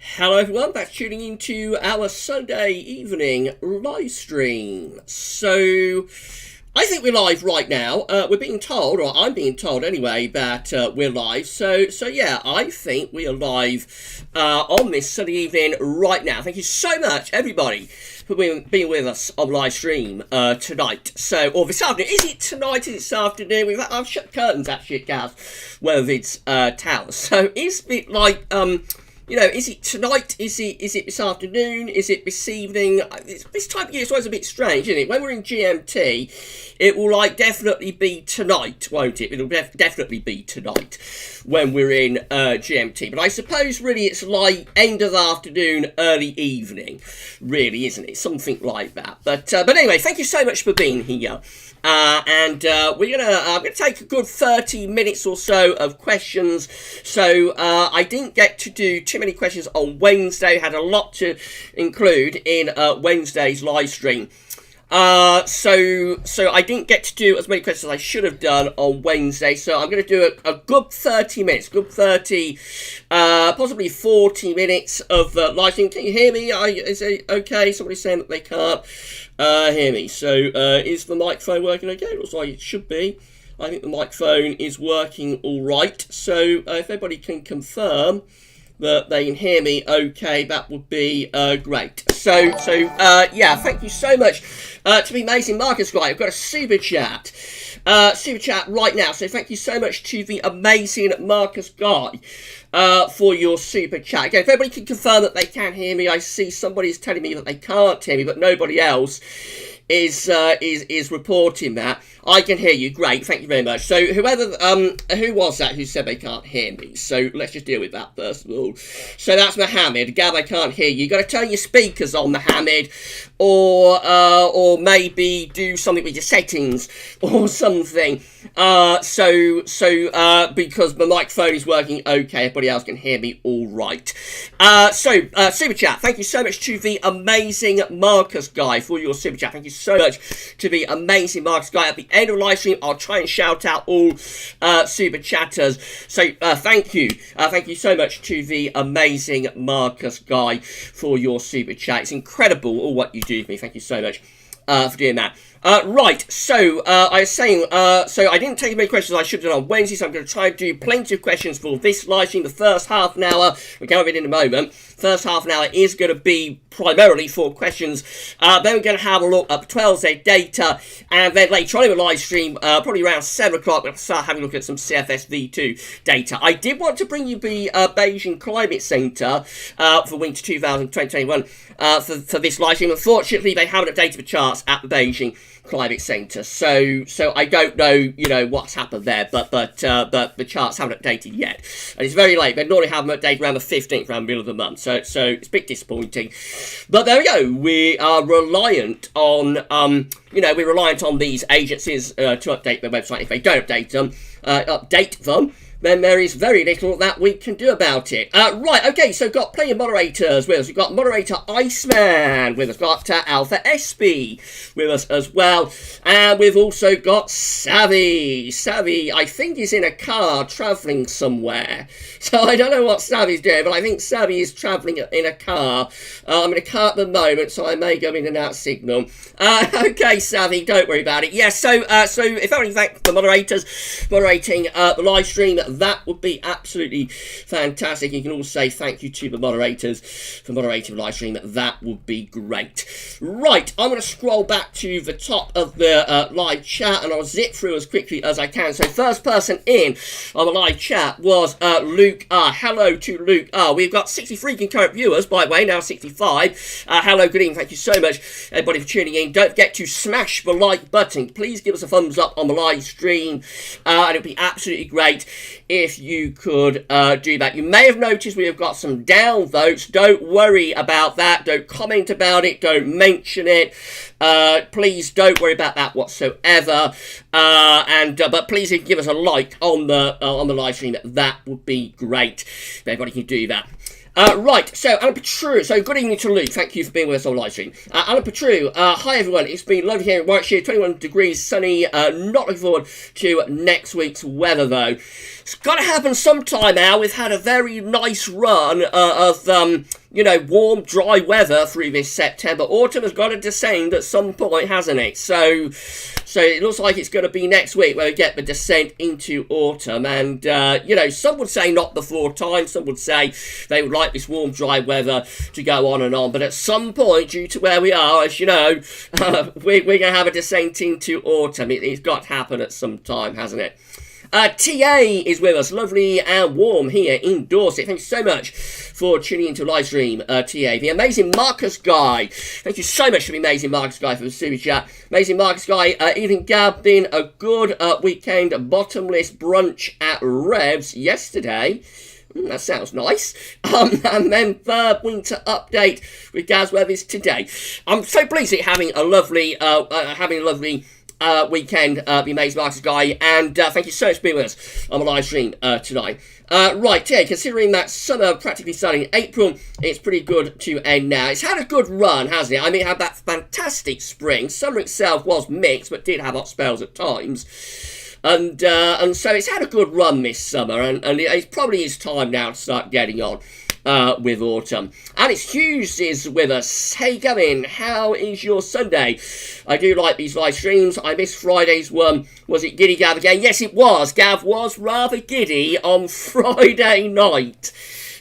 Hello everyone, back tuning into our Sunday evening live stream. So, I think we're live right now. We're being told, or I'm being told anyway, that we're live. So yeah, I think we are live on this Sunday evening right now. Thank you so much, everybody, for being with us on live stream tonight. So, or this afternoon. Is it tonight? Is it this afternoon? I've shut curtains actually at GavsWeatherVids tower. So, is it like is it tonight? Is it this afternoon? Is it this evening? This time of year is always a bit strange, isn't it? When we're in GMT, it will definitely be tonight, won't it? It'll definitely be tonight when we're in GMT. But I suppose really it's like end of the afternoon, early evening, really, isn't it? Something like that. But anyway, thank you so much for being here. I'm gonna take a good 30 minutes or so of questions. So I didn't get to do too many questions on Wednesday. Had a lot to include in Wednesday's live stream. So I didn't get to do as many questions as I should have done on Wednesday. So I'm going to do a good 30 minutes, possibly 40 minutes of live stream. Can you hear me? Is it okay? Somebody's saying that they can't hear me. So is the microphone working okay? It looks like it should be. I think the microphone is working all right. So if everybody can confirm that they can hear me okay, that would be great. So yeah, thank you so much to the amazing Marcus guy. I've got a super chat right now. So thank you so much to the amazing Marcus guy for your super chat. Again, if everybody can confirm that they can hear me, I see somebody's telling me that they can't hear me, but nobody else is reporting that. I can hear you. Great, thank you very much. So who was that who said they can't hear me? So let's just deal with that first of all. So that's Mohammed. Gav, I can't hear you. You got to turn your speakers on, Mohammed, or maybe do something with your settings or something. Because the microphone is working okay, everybody else can hear me all right. Super chat. Thank you so much to the amazing Marcus guy for your super chat. Thank you so much to the amazing Marcus guy. At the end of the live stream, I'll try and shout out all super chatters. So thank you so much to the amazing Marcus guy for your super chat. It's incredible all what you do for me. Thank you so much for doing that. Right, so I was saying, so I didn't take as many questions as I should have done on Wednesday, so I'm going to try and do plenty of questions for this live stream. The first half an hour, we'll go over it in a moment. First half an hour is going to be primarily for questions. Then we're going to have a look at 12Z data, and then later on in the live stream, probably around 7 o'clock, we'll start having a look at some CFS V2 data. I did want to bring you the Beijing Climate Centre for winter 2021 for this live stream. Unfortunately, they haven't updated the charts at the Beijing Climate Centre, so I don't know, what's happened there, but the charts haven't updated yet, and it's very late. They normally have them updated around the 15th, around the middle of the month, so it's a bit disappointing. But there we go. We are reliant on, we're reliant on these agencies to update their website. If they don't update them, then there is very little that we can do about it. Right, okay, so got plenty of moderators with us. We've got moderator Iceman with us. Got Alpha SB with us as well. And we've also got Savvy. Savvy, I think, is in a car travelling somewhere. So I don't know what Savvy's doing, but I think Savvy is travelling in a car. I'm in a car at the moment, so I may go in and out signal. Okay, Savvy, don't worry about it. Yes, so if only thank the moderators moderating the live stream, that would be absolutely fantastic. You can all say thank you to the moderators for moderating the live stream. That would be great. Right, I'm going to scroll back to the top of the live chat, and I'll zip through as quickly as I can. So first person in on the live chat was Luke R. Hello to Luke R. We've got 63 concurrent viewers, by the way, now 65. Hello, good evening. Thank you so much, everybody, for tuning in. Don't forget to smash the like button. Please give us a thumbs up on the live stream, and it would be absolutely great if you could do that. You may have noticed we have got some downvotes. Don't worry about that. Don't comment about it. Don't mention it. Please don't worry about that whatsoever. But please give us a like on the live stream. That would be great. If everybody can do that. Right, so Alan Petru, so good evening to Luke, thank you for being with us on live stream. Alan Petru, hi everyone, it's been lovely here in Warwickshire, 21 degrees, sunny, not looking forward to next week's weather though. It's got to happen sometime now. We've had a very nice run of, you know, warm, dry weather through this September. Autumn has got to descend at some point, hasn't it? So it looks like it's going to be next week where we get the descent into autumn. And, you know, some would say not before time. Some would say they would like this warm, dry weather to go on and on. But at some point, due to where we are, as you know, we're going to have a descent into autumn. It's got to happen at some time, hasn't it? TA is with us, lovely and warm here in Dorset. Thank you so much for tuning into live stream, TA. The amazing Marcus Guy. Thank you so much for the amazing Marcus Guy for the super chat. Amazing Marcus Guy. Evening Gab, been a good weekend bottomless brunch at Revs yesterday. That sounds nice. And then third winter update with GavsWeatherVids today. I'm so pleased at having a lovely weekend, the amazing Marcus Guy, and thank you so much for being with us on the live stream tonight. Right, yeah, considering that summer practically starting in April, it's pretty good to end now. It's had a good run, hasn't it? I mean, it had that fantastic spring. Summer itself was mixed, but did have hot spells at times. And so it's had a good run this summer, and it probably is time now to start getting on with autumn. Alex Hughes is with us. Hey Gavin, how is your Sunday? I do like these live streams. I missed Friday's one. Was it Giddy Gav again? Yes, it was. Gav was rather giddy on Friday night.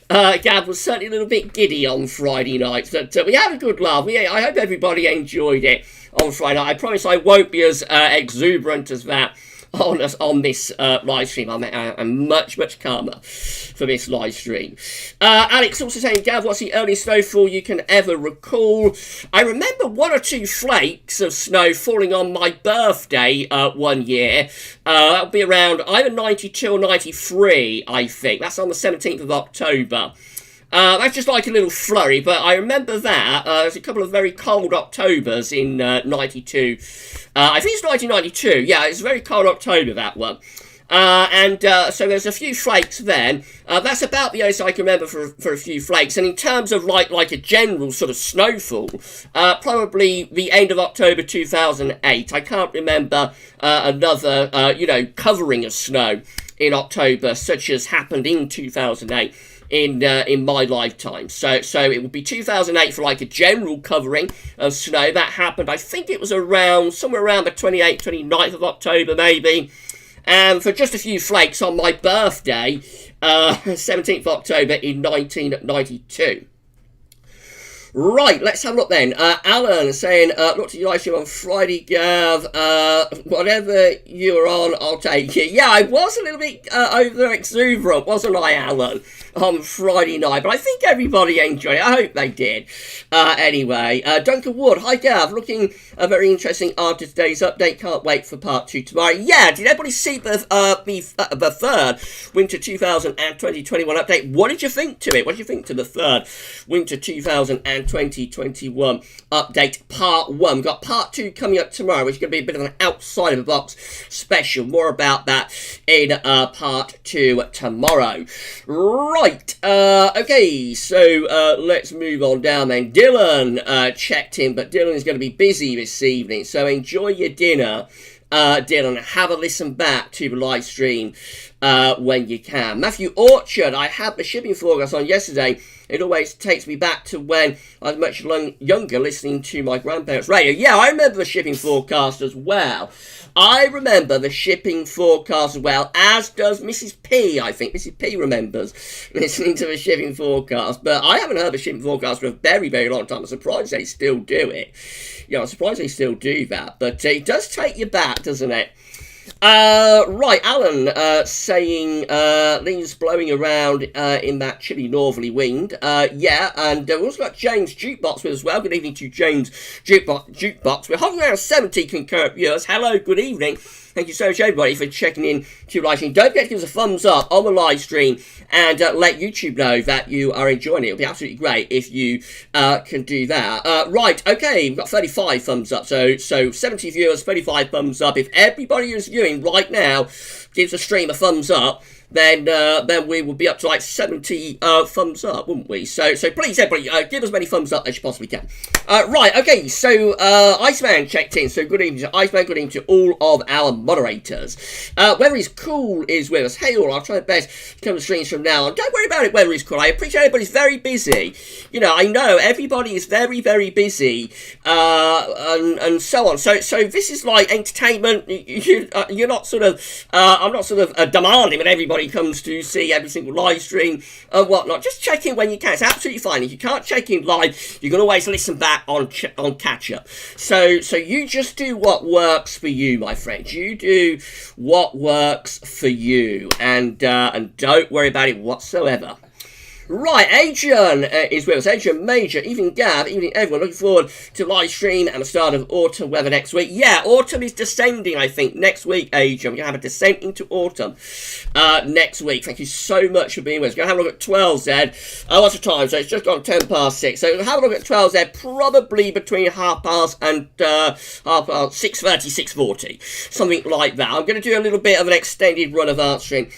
Gav was certainly a little bit giddy on Friday night, but we had a good laugh. I hope everybody enjoyed it on Friday night. I promise I won't be as exuberant as that on this live stream. I'm much calmer for this live stream. Alex also saying, Gav, what's the earliest snowfall you can ever recall? I remember 1 or 2 flakes of snow falling on my birthday one year. That would be around either 92 or 93, I think. That's on the 17th of October. That's just like a little flurry, but I remember that. There's a couple of very cold Octobers in 92. I think it's 1992. Yeah, it's a very cold October, that one. So there's a few flakes then. That's about the only I can remember for a few flakes. And in terms of like a general sort of snowfall, probably the end of October 2008. I can't remember another, covering of snow in October, such as happened in 2008. In my lifetime. So it would be 2008 for like a general covering of snow. That happened, I think it was somewhere around the 28th, 29th of October maybe. And for just a few flakes on my birthday, 17th of October in 1992. Right, let's have a look then. Alan saying, looked at your live stream on Friday, Gav. Whatever you were on, I'll take it. Yeah, I was a little bit over exuberant, wasn't I, Alan, on Friday night? But I think everybody enjoyed it. I hope they did. Anyway, Duncan Wood, hi, Gav. Looking a very interesting after today's update. Can't wait for part 2 tomorrow. Yeah, did everybody see the third Winter 2020-21 update? What did you think to it? What did you think to the third Winter 2021 update part 1? We've got part 2 coming up tomorrow, which is going to be a bit of an outside of the box special. More about that in part 2 tomorrow. Right, okay, so let's move on down then. Dylan checked in, but Dylan is going to be busy this evening, so enjoy your dinner. Dylan, have a listen back to the live stream when you can. Matthew Orchard, I had the shipping forecast on yesterday. It always takes me back to when I was much younger listening to my grandparents' radio. Yeah, I remember the shipping forecast as well. I remember the shipping forecast as well, as does Mrs. P, I think. Mrs. P remembers listening to the shipping forecast. But I haven't heard the shipping forecast for a very, very long time. I'm surprised they still do it. Yeah, I'm surprised they still do that. But it does take you back, doesn't it? Right, Alan saying leaves blowing around in that chilly northerly wind. Yeah, and we've also got James Jukebox with us as well. Good evening to James Jukebox. We're hovering around 70 concurrent viewers. Hello, good evening. Thank you so much, everybody, for checking in to live stream. Don't forget to give us a thumbs up on the live stream and let YouTube know that you are enjoying it. It'll be absolutely great if you can do that. Right, okay, we've got 35 thumbs up. So 70 viewers, 35 thumbs up. If everybody who's viewing right now gives the stream a thumbs up, then we would be up to like 70 thumbs up, wouldn't we? So please, everybody, give as many thumbs up as you possibly can. Right, okay, so Iceman checked in. So good evening to Iceman, good evening to all of our moderators. Weather is Cool is with us. Hey all, I'll try my best to come to streams from now on. Don't worry about it, Weather is Cool. I appreciate everybody's very busy. You know, I know everybody is very, very busy, and so on. So this is like entertainment. You're not sort of, I'm not sort of demanding that everybody comes to see every single live stream and whatnot. Just check in when you can. It's absolutely fine. If you can't check in live, you can always listen back on catch up. So you just do what works for you, my friends. You do what works for you, and don't worry about it whatsoever. Right, Adrian is with us. Adrian Major, evening Gav, evening everyone. Looking forward to live stream and the start of autumn weather next week. Yeah, autumn is descending, I think, next week, Adrian. We're going to have a descent into autumn next week. Thank you so much for being with us. We're going to have a look at 12Z. What's the time? So it's just gone 10 past 6. So have a look at 12Z, probably between half past and 6:30, 6:40. Something like that. I'm going to do a little bit of an extended run of answering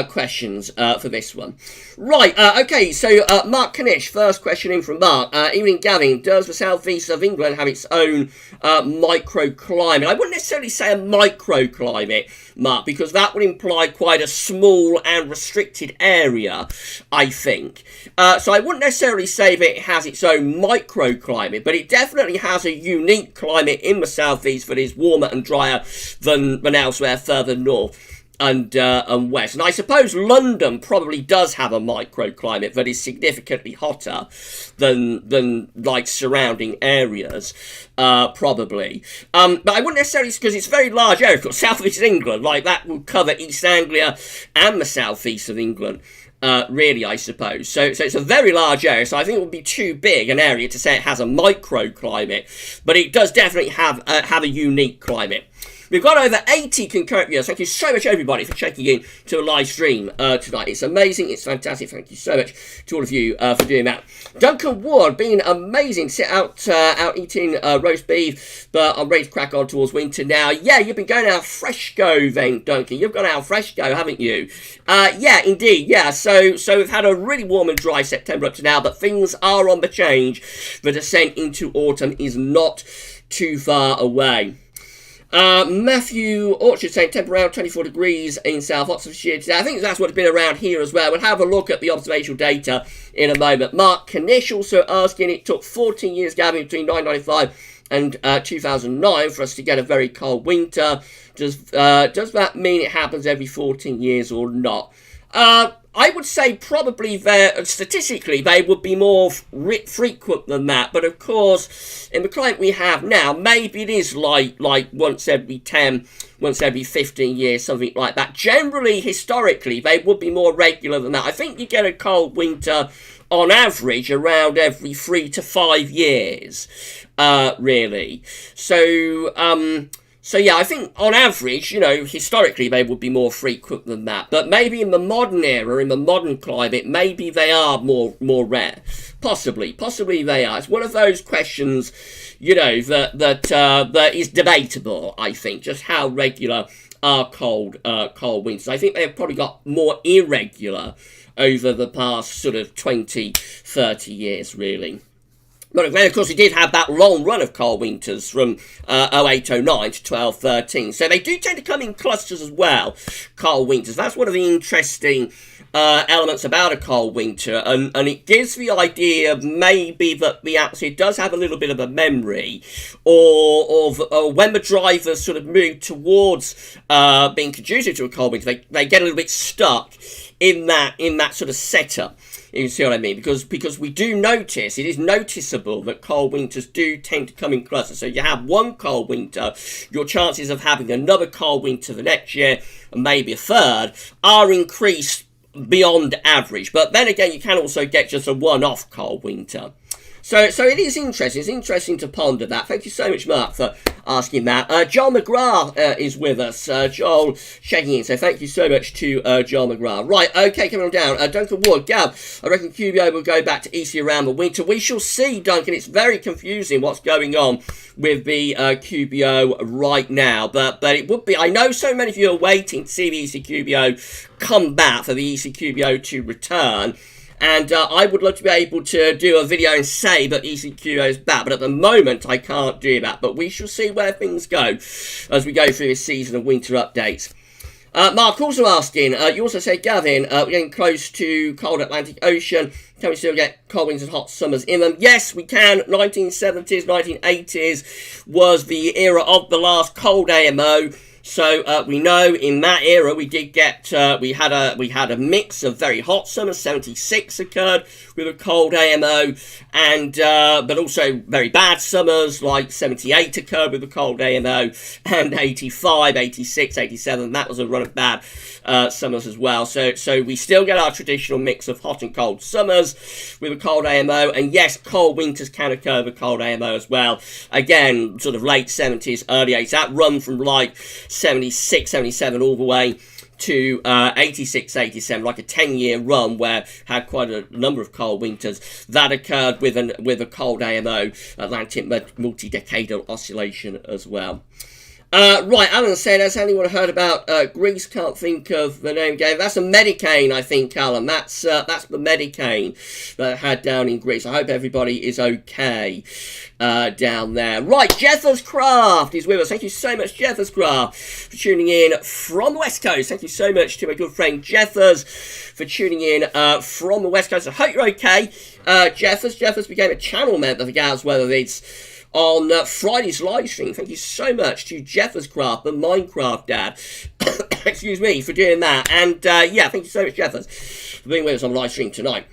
questions for this one. Right, okay, so Mark Kanish, first question in from Mark. Evening Gavin, does the southeast of England have its own microclimate? I wouldn't necessarily say a microclimate, Mark, because that would imply quite a small and restricted area, I think. So I wouldn't necessarily say that it has its own microclimate, but it definitely has a unique climate in the southeast that is warmer and drier than elsewhere further north and west. And I suppose London probably does have a microclimate that is significantly hotter than like surrounding areas, probably. But I wouldn't necessarily, because it's a very large area, of course, southeast England, like that would cover East Anglia and the southeast of England. Really, I suppose. So it's a very large area, so I think it would be too big an area to say it has a microclimate, but it does definitely have a unique climate. We've got over 80 concurrent viewers. Thank you so much, everybody, for checking in to a live stream tonight. It's amazing. It's fantastic. Thank you so much to all of you for doing that. Duncan Ward, been amazing. Sit out eating roast beef, but I'm ready to crack on towards winter now. Yeah, you've been going al fresco then, Duncan. You've gone al fresco, haven't you? Yeah, indeed. Yeah, so we've had a really warm and dry September up to now, but things are on the change. The descent into autumn is not too far away. Matthew Orchard saying temperature around 24 degrees in South Oxfordshire today. I think that's what it's been around here as well. We'll have a look at the observational data in a moment. Mark Kanish also asking, it took 14 years, Gavin, between 1995 and 2009 for us to get a very cold winter. Does that mean it happens every 14 years or not? I would say probably statistically they would be more frequent than that, but of course in the climate we have now, maybe it is like once every 10, once every 15 years, something like that. Generally, historically, they would be more regular than that. I think you get a cold winter on average around every 3 to 5 years, really. So yeah, I think on average, you know, historically they would be more frequent than that. But maybe in the modern era, in the modern climate, maybe they are more rare. Possibly they are. It's one of those questions, you know, that is debatable, I think, just how regular are cold winters. I think they've probably got more irregular over the past sort of 20, 30 years, really. But then, of course, we did have that long run of cold winters from 08-09 to 12-13. So they do tend to come in clusters as well, cold winters. That's one of the interesting elements about a cold winter. And it gives the idea maybe that the atmosphere does have a little bit of a memory, or when the drivers sort of move towards being conducive to a cold winter, they get a little bit stuck in that sort of setup. You see what I mean? Because we do notice, it is noticeable that cold winters do tend to come in clusters. So you have one cold winter, your chances of having another cold winter the next year, and maybe a third, are increased beyond average. But then again, you can also get just a one-off cold winter. So it is interesting. It's interesting to ponder that. Thank you so much, Mark, for asking that. Joel McGrath is with us. Joel checking in. So thank you so much to Joel McGrath. Right, okay, coming on down. Duncan Ward, Gav, I reckon QBO will go back to EC around the winter. We shall see, Duncan. It's very confusing what's going on with the QBO right now. But it would be, I know so many of you are waiting to see the EC QBO come back, for the EC QBO to return. And I would love to be able to do a video and say that ECQO is back, but at the moment I can't do that. But we shall see where things go as we go through this season of winter updates. Mark also asking, you also said, Gavin, we're getting close to cold Atlantic Ocean. Can we still get cold winters and hot summers in them? Yes, we can. 1970s, 1980s was the era of the last cold AMO. So we know in that era we did get we had a mix of very hot summers. 76 occurred with a cold AMO, and but also very bad summers like 78 occurred with a cold AMO, and 85, 86, 87 that was a run of bad summers as well. So we still get our traditional mix of hot and cold summers with a cold AMO, and yes, cold winters can occur with a cold AMO as well. Again, sort of late 70s, early 80s. That run from like 76, 77 all the way to 86, 87, like a 10-year run where had quite a number of cold winters. That occurred with a cold AMO, Atlantic multi-decadal oscillation as well. Right, Alan said, has anyone heard about Greece? Can't think of the name again. That's a medicaine, I think, Alan. That's the medicaine that I had down in Greece. I hope everybody is okay down there. Right, Jeffers Craft is with us. Thank you so much, Jeffers Craft, for tuning in from the West Coast. Thank you so much to my good friend Jeffers for tuning in from the West Coast. I hope you're okay. Jeffers became a channel member for GavsWeatherVids on Friday's live stream. Thank you so much to Jeffers Craft, the Minecraft Dad, excuse me, for doing that. And yeah, thank you so much, Jeffers, for being with us on live stream tonight.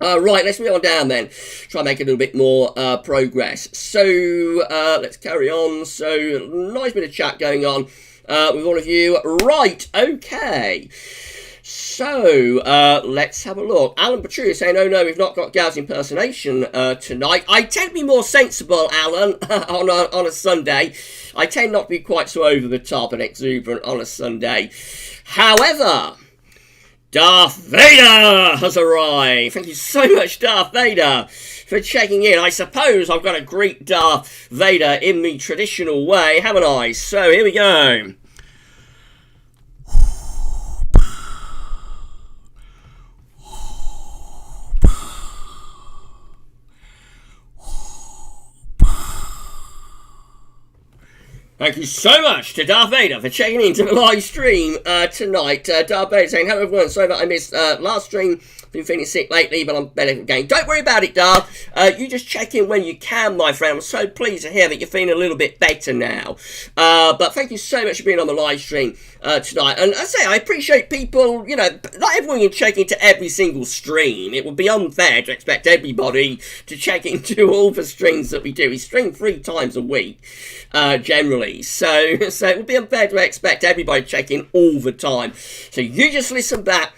Right, let's move on down then. Try and make a little bit more progress. So let's carry on. So nice bit of chat going on with all of you. Right, okay. So, let's have a look. Alan Petrucci saying, oh no, we've not got Gav's impersonation tonight. I tend to be more sensible, Alan, on a Sunday. I tend not to be quite so over the top and exuberant on a Sunday. However, Darth Vader has arrived. Thank you so much, Darth Vader, for checking in. I suppose I've got to greet Darth Vader in the traditional way, haven't I? So, here we go. Thank you so much to Darth Vader for checking into the live stream tonight. Darth Vader saying, hello everyone, sorry that I missed last stream. Been feeling sick lately, but I'm better again. Don't worry about it, Darth. You just check in when you can, my friend. I'm so pleased to hear that you're feeling a little bit better now. But thank you so much for being on the live stream tonight. And I say, I appreciate people, you know, not everyone can check into every single stream. It would be unfair to expect everybody to check into all the streams that we do. We stream 3 times a week, generally. So it would be unfair to expect everybody to check in all the time. So you just listen back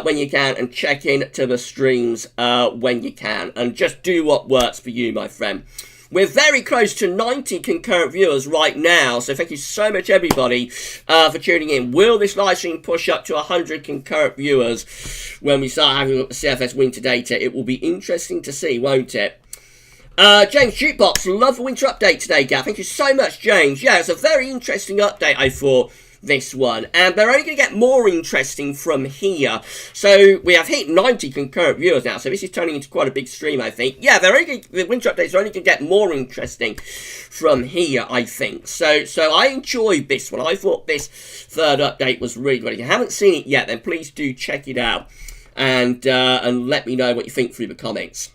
when you can and check in to the streams when you can, and just do what works for you, my friend. We're very close to 90 concurrent viewers right now, so thank you so much everybody for tuning in. Will this live stream push up to 100 concurrent viewers when we start having a look at the CFS winter data? It will be interesting to see, won't it? James Jukebox, love the winter update today, Gav. Thank you so much, James. Yeah, it's a very interesting update, I thought, this one, and they're only going to get more interesting from here. So we have hit 90 concurrent viewers now, so this is turning into quite a big stream, I think. Yeah, the winter updates are only going to get more interesting from here, I think. So I enjoyed this one. I thought this third update was really good. If you haven't seen it yet, then please do check it out and let me know what you think through the comments.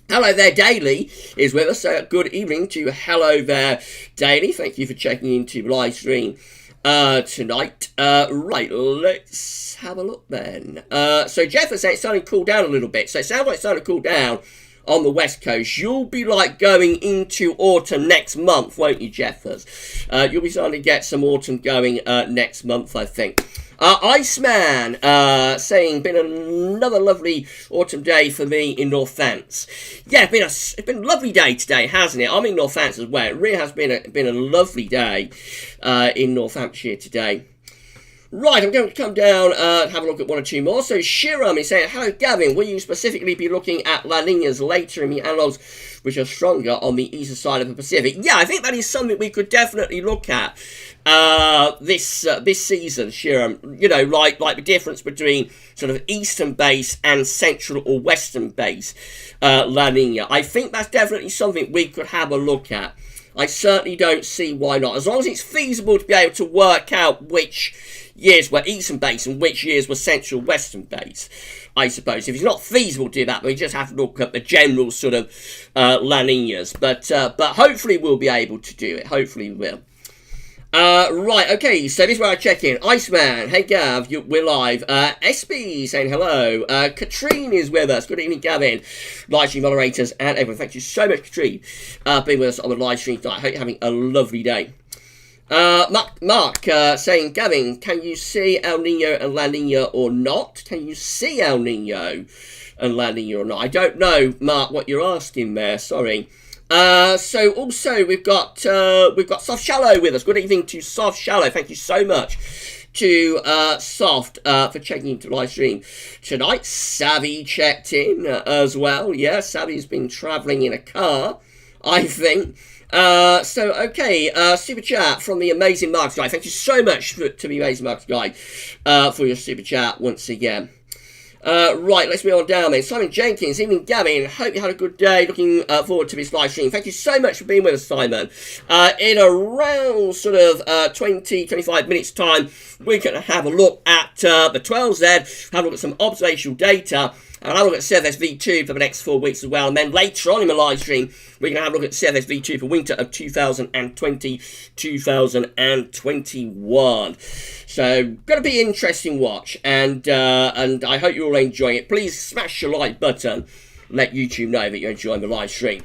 Hello there, Daily is with us. Good evening to Hello there, Daily. Thank you for checking into the live stream tonight. Right, let's have a look then. So Jeff has said it's starting to cool down a little bit. So it sounds like it's starting to cool down on the West Coast, you'll be like going into autumn next month, won't you, Jeffers? You'll be starting to get some autumn going next month, I think. Iceman saying, been another lovely autumn day for me in Northants. Yeah, it's been a lovely day today, hasn't it? I'm in Northants as well. It really has been a lovely day in Northamptonshire today. Right, I'm going to come down and have a look at one or two more. So Shiram is saying, hello Gavin, will you specifically be looking at La Niñas later in the analogues which are stronger on the eastern side of the Pacific? Yeah, I think that is something we could definitely look at this season, Shiram. You know, like the difference between sort of eastern base and central or western base La Niña. I think that's definitely something we could have a look at. I certainly don't see why not. As long as it's feasible to be able to work out which years were eastern base and which years were central western base, I suppose. If it's not feasible to do that, we just have to look at the general sort of La Niñas. But hopefully we'll be able to do it. Hopefully we will. Right, okay, so this is where I check in. Iceman, hey Gav, we're live. SB saying hello. Katrine is with us. Good evening, Gavin. Livestream moderators and everyone. Thank you so much, Katrine, being with us on the live stream tonight. I hope you're having a lovely day. Mark saying, Gavin, can you see El Nino and La Nina or not? Can you see El Nino and La Nina or not? I don't know, Mark, what you're asking there. Sorry. So also we've got Soft Shallow with us. Good evening to Soft Shallow. Thank you so much to Soft for checking into live stream tonight. Savvy checked in as well. Yeah, Savvy's been travelling in a car, I think. So okay, super chat from the Amazing Marks Guy. Thank you so much to the Amazing Marks Guy for your super chat once again. Right, let's move on down then. Simon Jenkins, evening Gavin, hope you had a good day, looking forward to this live stream. Thank you so much for being with us, Simon. In around sort of 20-25 minutes time, we're going to have a look at the 12Z, have a look at some observational data, and I'll look at CFS V2 for the next 4 weeks as well. And then later on in the live stream, we're going to have a look at CFS V2 for winter of 2020-2021. So, going to be an interesting watch. And I hope you're all enjoying it. Please smash the like button. Let YouTube know that you're enjoying the live stream.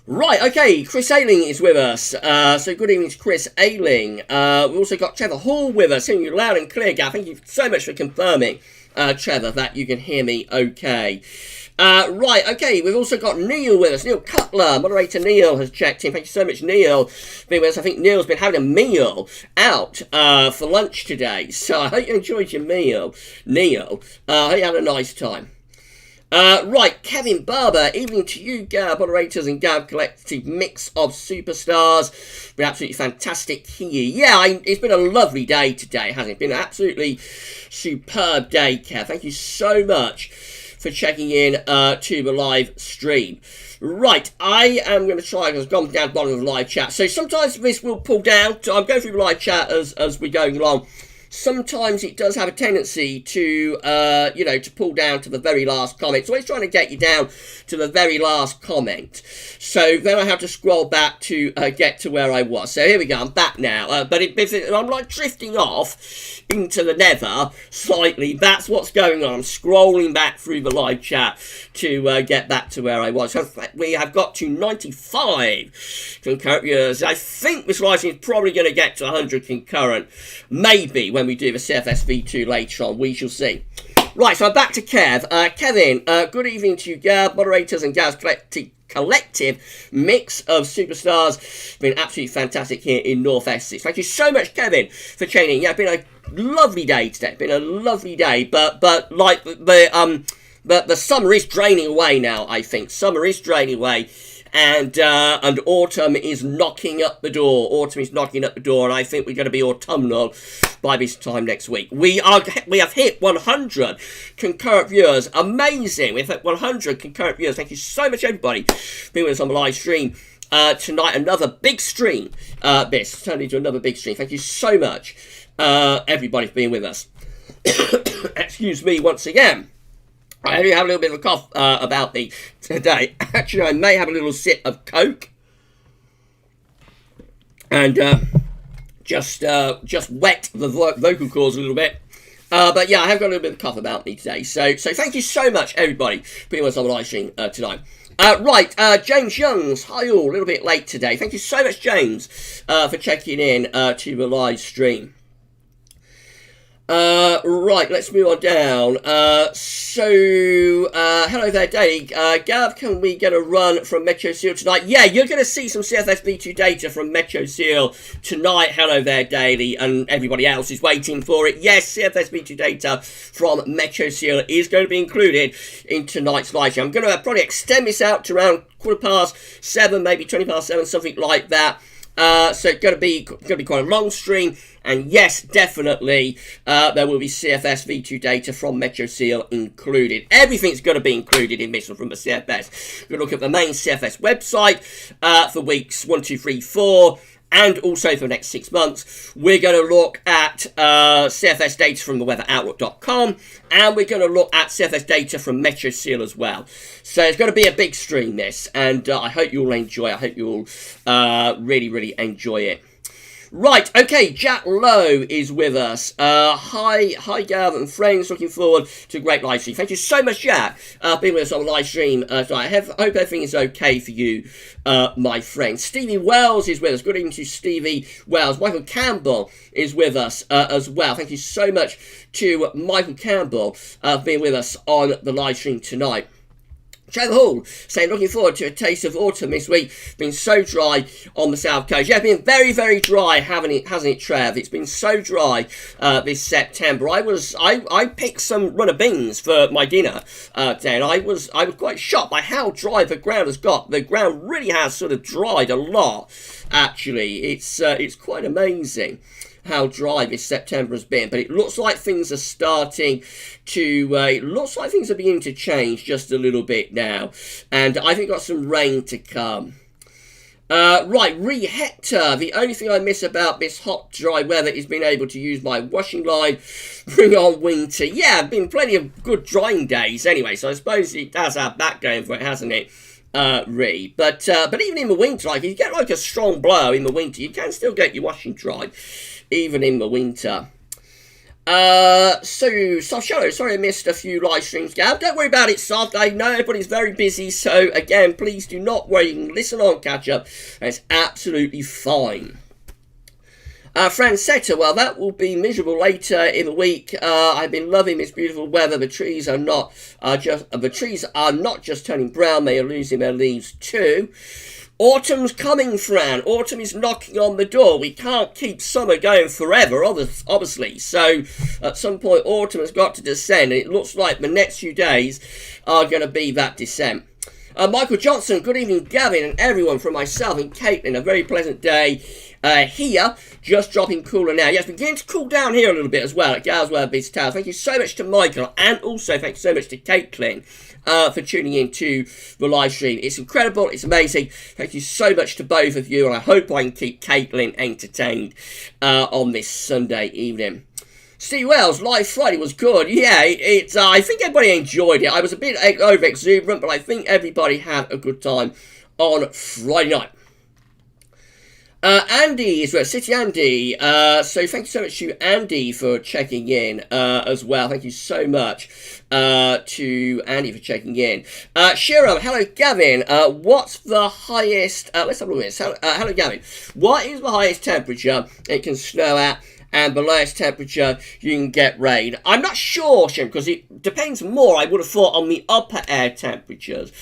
Right, okay, Chris Ailing is with us. So good evening to Chris Ailing. We've also got Trevor Hall with us, hearing you loud and clear, Gav. Thank you so much for confirming, Trevor, that you can hear me okay. Right, okay, we've also got Neil with us. Neil Cutler, moderator Neil has checked in. Thank you so much, Neil, for being with us. I think Neil's been having a meal out for lunch today. So I hope you enjoyed your meal, Neil. I hope you had a nice time. Right, Kevin Barber, evening to you, Gav moderators and Gav Collective mix of superstars. Been absolutely fantastic here. Yeah, it's been a lovely day today, hasn't it? Been an absolutely superb day, Kev. Thank you so much for checking in to the live stream. Right, I am going to try, because I've gone down the bottom of the live chat. So sometimes this will pull down. I'm going through the live chat as we're going along. Sometimes it does have a tendency to, to pull down to the very last comment. It's always trying to get you down to the very last comment. So then I have to scroll back to get to where I was. So here we go, I'm back now. But I'm like drifting off into the nether slightly. That's what's going on. I'm scrolling back through the live chat to get back to where I was. So we have got to 95 concurrent viewers. I think this live stream is probably going to get to 100 concurrent. Maybe when we do the CFS V2 later on. We shall see. Right, so I'm back to Kev. Kevin, good evening to you, Gav, moderators and Gav's collective mix of superstars. Been absolutely fantastic here in North Essex. Thank you so much, Kevin, for chaining. Yeah, been a lovely day today. Been a lovely day, but like the summer is draining away now. I think summer is draining away. And autumn is knocking up the door. Autumn is knocking up the door, and I think we're going to be autumnal by this time next week. We have hit 100 concurrent viewers. Amazing. We've hit 100 concurrent viewers. Thank you so much, everybody, for being with us on the live stream tonight. Another big stream. This turned into another big stream. Thank you so much, everybody, for being with us. Excuse me once again. I only have a little bit of a cough about me today. Actually, I may have a little sip of Coke. And just wet the vocal cords a little bit. But yeah, I have got a little bit of cough about me today. So thank you so much, everybody, for being with us on the live stream tonight. Right, James Youngs, hi all, a little bit late today. Thank you so much, James, for checking in to the live stream. Right, let's move on down. Hello there, Daily. Gav, can we get a run from Meteorological tonight? Yeah, you're going to see some CFS V2 data from Meteorological tonight. Hello there, Daily, and everybody else is waiting for it. Yes, CFS V2 data from Meteorological is going to be included in tonight's live stream. I'm going to probably extend this out to around 7:15, maybe 7:20, something like that. So it's going to be quite a long stream, and yes, definitely there will be CFS V2 data from Meteorological included. Everything's going to be included in this one from the CFS. We're going to look at the main CFS website for weeks 1, 2, 3, 4. And also for the next 6 months, we're going to look at CFS data from the weatheroutlook.com, and we're going to look at CFS data from Meteorological as well. So it's going to be a big stream, this, and I hope you all enjoy it. I hope you all really, really enjoy it. Right, okay, Jack Lowe is with us. Hi, Gav and friends. Looking forward to a great live stream. Thank you so much, Jack, being with us on the live stream tonight. I hope everything is okay for you, my friend. Stevie Wells is with us. Good evening to Stevie Wells. Michael Campbell is with us as well. Thank you so much to Michael Campbell being with us on the live stream tonight. Joe Hall saying, looking forward to a taste of autumn this week. Been so dry on the south coast. Yeah, been very, very dry, hasn't it, Trev? It's been so dry this September. I picked some runner beans for my dinner today, and I was quite shocked by how dry the ground has got. The ground really has sort of dried a lot. Actually, it's quite amazing how dry this September has been, but it looks like things are starting to, it looks like things are beginning to change just a little bit now, and I think got some rain to come. Right, Hector, the only thing I miss about this hot, dry weather is being able to use my washing line. Bring on winter. Yeah, been plenty of good drying days anyway, so I suppose it does have that going for it, hasn't it? But even in the winter, like if you get like a strong blow in the winter, you can still get your washing dried, even in the winter. Soft Shadow, sorry I missed a few live streams, Gav. Don't worry about it, Soft. I know everybody's very busy, so again, please do not worry. You can listen on catch up. It's absolutely fine. Francetta, well, that will be miserable later in the week. I've been loving this beautiful weather. The trees are not just turning brown; they are losing their leaves too. Autumn's coming, Fran. Autumn is knocking on the door. We can't keep summer going forever, obviously. So at some point, autumn has got to descend, and it looks like the next few days are going to be that descent. Michael Johnson, good evening, Gavin, and everyone from myself and Caitlin. A very pleasant day here, just dropping cooler now. Yes, beginning to cool down here a little bit as well at GavsWeatherVids Tower. Thank you so much to Michael, and also thank you so much to Caitlin for tuning in to the live stream. It's incredible, it's amazing. Thank you so much to both of you, and I hope I can keep Caitlin entertained on this Sunday evening. Steve Wells, Live Friday was good. Yeah, I think everybody enjoyed it. I was a bit over-exuberant, but I think everybody had a good time on Friday night. Andy is with City Andy. So thank you so much to Andy for checking in as well. Thank you so much to Andy for checking in. Shiro, hello Gavin. What's the highest? Let's have a look at this. Hello Gavin. What is the highest temperature it can snow at? And the lowest temperature you can get rain? I'm not sure, Shim, because it depends more, I would have thought, on the upper air temperatures.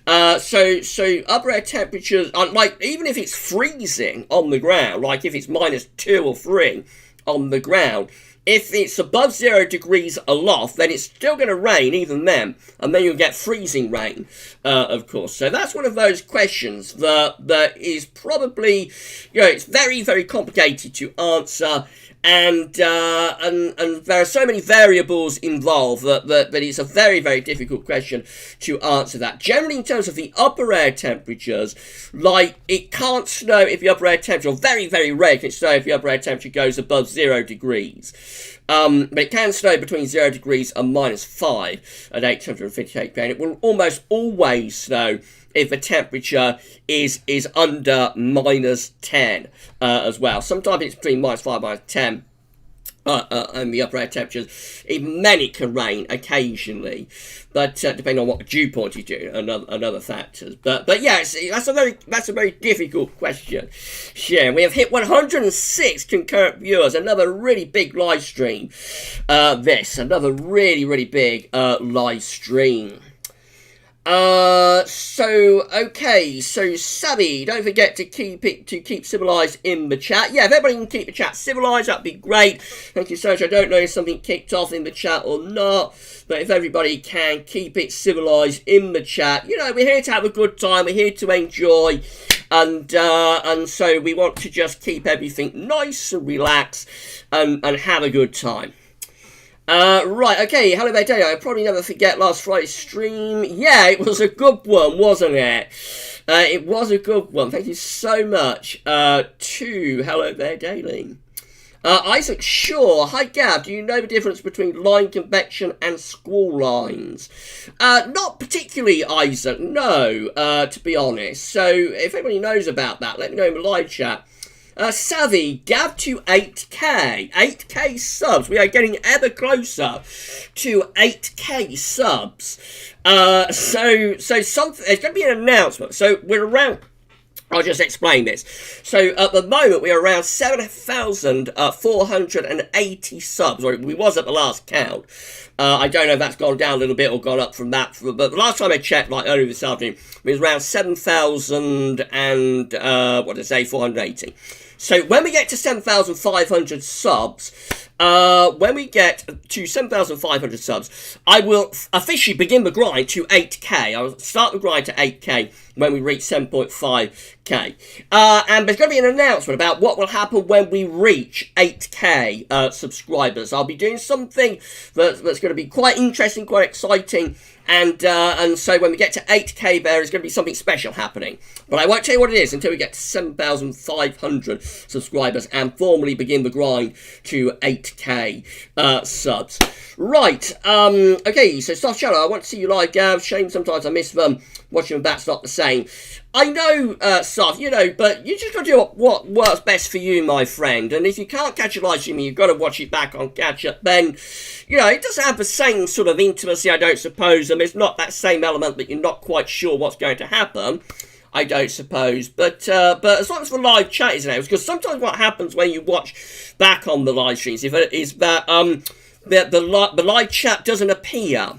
So upper air temperatures, like, even if it's freezing on the ground, like if it's -2 or 3 on the ground, if it's above 0 degrees aloft, then it's still going to rain even then, and then you'll get freezing rain, of course. So that's one of those questions that is probably, it's very, very complicated to answer. And there are so many variables involved that it's a very, very difficult question to answer that. Generally, in terms of the upper air temperatures, like, it can't snow if the upper air temperature, or very, very rare can it snow if the upper air temperature goes above 0 degrees. But it can snow between 0 degrees and -5 at 858 p.m. It will almost always snow if the temperature is under -10 as well. Sometimes it's between -5 and -10 and the upper air temperatures, even then it can rain occasionally, but depending on what dew point you do and other factors. But yeah, that's a very difficult question. Yeah, we have hit 106 concurrent viewers. Another really big live stream. Another really big live stream. So Savvy, don't forget to keep civilized in the chat. Yeah, if everybody can keep the chat civilized, that'd be great. Thank you so much. I don't know if something kicked off in the chat or not, but if everybody can keep it civilized in the chat, you know, we're here to have a good time, we're here to enjoy, and so we want to just keep everything nice and relaxed and have a good time. Right, okay, hello there, Dave. I'll probably never forget last Friday's stream. Yeah, it was a good one, wasn't it? It was a good one. Thank you so much to Hello There Daily. Isaac Shaw, hi Gav, do you know the difference between line convection and squall lines? Not particularly, Isaac, no, to be honest. So if anybody knows about that, let me know in the live chat. Savvy, Gav to 8k. 8k subs. We are getting ever closer to 8k subs. So something, there's going to be an announcement. So we're around, I'll just explain this. So at the moment, we are around 7,480 subs. Or we was at the last count. I don't know if that's gone down a little bit or gone up from that. But the last time I checked, like earlier this afternoon, it was around 480. So when we get to 7,500 subs, when we get to 7,500 subs, I will officially begin the grind to 8k. I will start the grind to 8k when we reach 7.5k. And there's going to be an announcement about what will happen when we reach 8k subscribers. I'll be doing something that's going to be quite interesting, quite exciting. And so when we get to 8k, there is going to be something special happening. But I won't tell you what it is until we get to 7,500 subscribers and formally begin the grind to 8k subs. Right, okay, so Soft Shadow, I want to see you live, Gav. Shame sometimes I miss them. Watching them back's not the same. I know, Soft, you know, but you just got to do what works best for you, my friend. And if you can't catch a live stream, you've got to watch it back on catch-up, then, you know, it doesn't have the same sort of intimacy, I don't suppose, and there's not that same element that you're not quite sure what's going to happen, I don't suppose. But as long as the live chat is enabled, because sometimes what happens when you watch back on the live streams is that the live chat doesn't appear.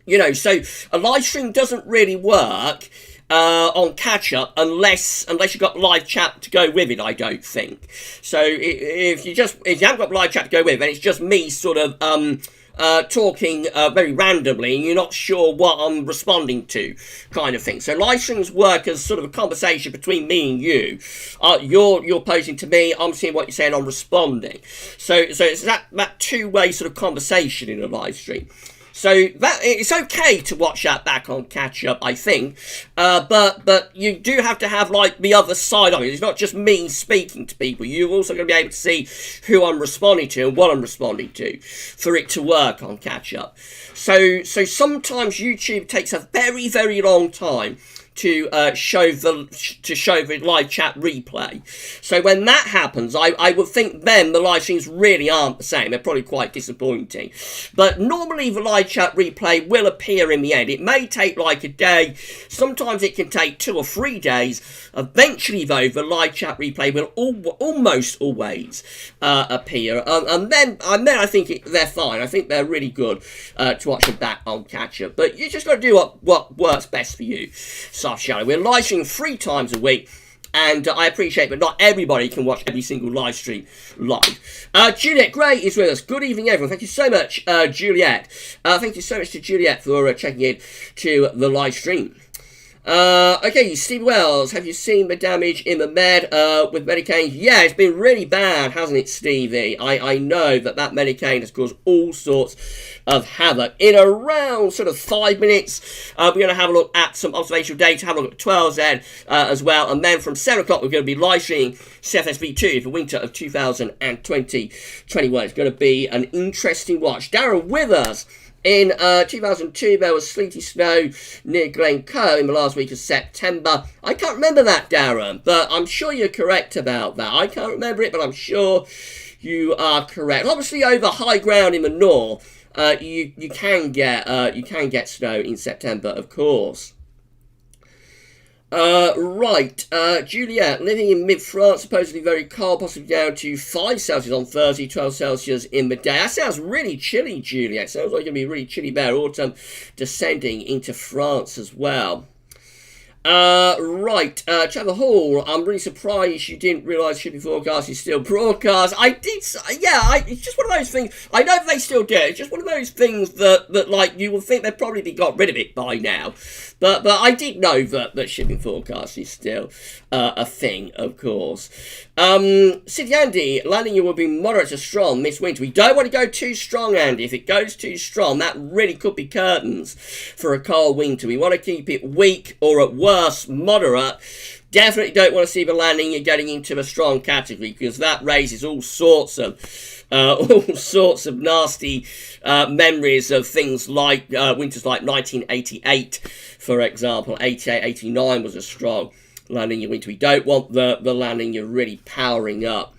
You know, so a live stream doesn't really work on catch-up unless you've got live chat to go with it, I don't think. So if you haven't got live chat to go with it, then it's just me sort of talking very randomly and you're not sure what I'm responding to, kind of thing. So live streams work as sort of a conversation between me and you. You're posing to me, I'm seeing what you're saying, I'm responding. So it's that two-way sort of conversation in a live stream. So that it's okay to watch that back on catch up, I think, but you do have to have like the other side of it. It's not just me speaking to people. You're also going to be able to see who I'm responding to and what I'm responding to for it to work on catch up. So sometimes YouTube takes a very, very long time to show the live chat replay. So when that happens, I would think then the live streams really aren't the same. They're probably quite disappointing. But normally the live chat replay will appear in the end. It may take like a day. Sometimes it can take 2 or 3 days. Eventually, though, the live chat replay will almost always appear. And then I think they're fine. I think they're really good to watch them back on catch up. But you just got to do what works best for you. Soft Shadow. We're live streaming 3 times a week, and I appreciate that not everybody can watch every single live stream live. Juliet Gray is with us. Good evening, everyone. Thank you so much, Juliet. Thank you so much to Juliet for checking in to the live stream. Okay, Steve Wells, have you seen the damage in the med with medicaine? Yeah, it's been really bad, hasn't it, Stevie? I know that medicaine has caused all sorts of havoc. In around sort of 5 minutes, we're going to have a look at some observational data, have a look at 12Z as well, and then from 7 o'clock we're going to be live streaming CFS V2 for winter of 2020-21. It's going to be an interesting watch. Darren with us. In 2002, there was sleety snow near Glencoe in the last week of September. I can't remember that, Darren, but I'm sure you're correct about that. I can't remember it, but I'm sure you are correct. Obviously, over high ground in the north, you can get snow in September, of course. Right, Juliet, living in mid-France, supposedly very cold, possibly down to 5 Celsius on Thursday, 12 Celsius in the day. That sounds really chilly, Juliet. Sounds like it's going to be really chilly there. Autumn descending into France as well. Right, Trevor Hall, I'm really surprised you didn't realise shipping forecast is still broadcast. I did, yeah, it's just one of those things. I know they still do. It's just one of those things that like, you would think they'd probably got rid of it by now. But I did know that shipping forecast is still a thing, of course. City Andy, landing you will be moderate to strong this winter. We don't want to go too strong, Andy. If it goes too strong, that really could be curtains for a cold winter. We want to keep it weak or at worst moderate. Definitely don't want to see the landing you're getting into a strong category, because that raises all sorts of nasty memories of things like winters like 1988, for example. 88, 89 was a strong landing year winter. We don't want the landing you're really powering up.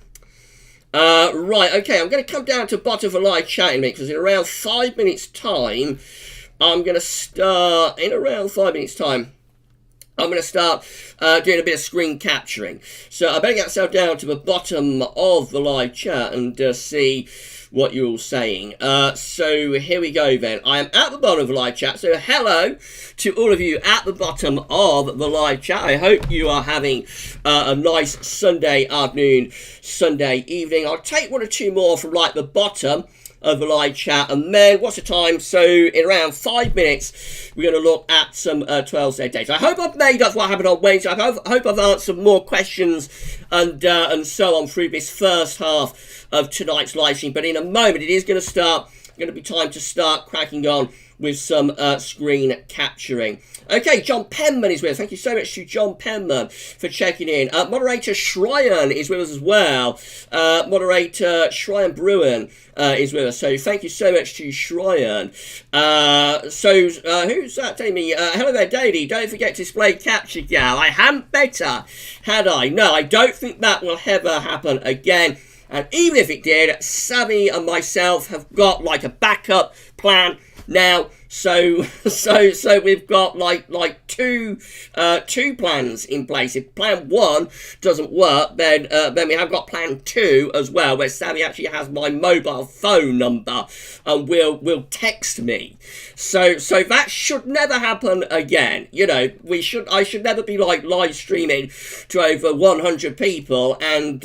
Right, okay, I'm going to come down to the bottom of the live chat in a minute, because in around 5 minutes' time, I'm going to start, I'm going to start doing a bit of screen capturing. So I better get myself down to the bottom of the live chat and see what you're all saying. So here we go then. I am at the bottom of the live chat. So hello to all of you at the bottom of the live chat. I hope you are having a nice Sunday afternoon, Sunday evening. I'll take one or two more from like the bottom of the live chat, and then what's the time? So in around 5 minutes we're going to look at some 12-day data. I hope I've made up what happened on Wednesday. I hope I've answered more questions and so on through this first half of tonight's live stream. But in a moment it is going to be time to start cracking on with some screen capturing. Okay, John Penman is with us. Thank you so much to John Penman for checking in. Moderator Shryan is with us as well. Moderator Shryan Bruin is with us. So thank you so much to Shryan. Who's that telling me? Hello there, Davey. Don't forget to display capture, gal. I hadn't better, had I? No, I don't think that will ever happen again. And even if it did, Savvy and myself have got like a backup plan now. So we've got like two plans in place. If plan 1 doesn't work, then we have got plan 2 as well, where Savvy actually has my mobile phone number and will text me. So that should never happen again. You know, I should never be like live streaming to over 100 people and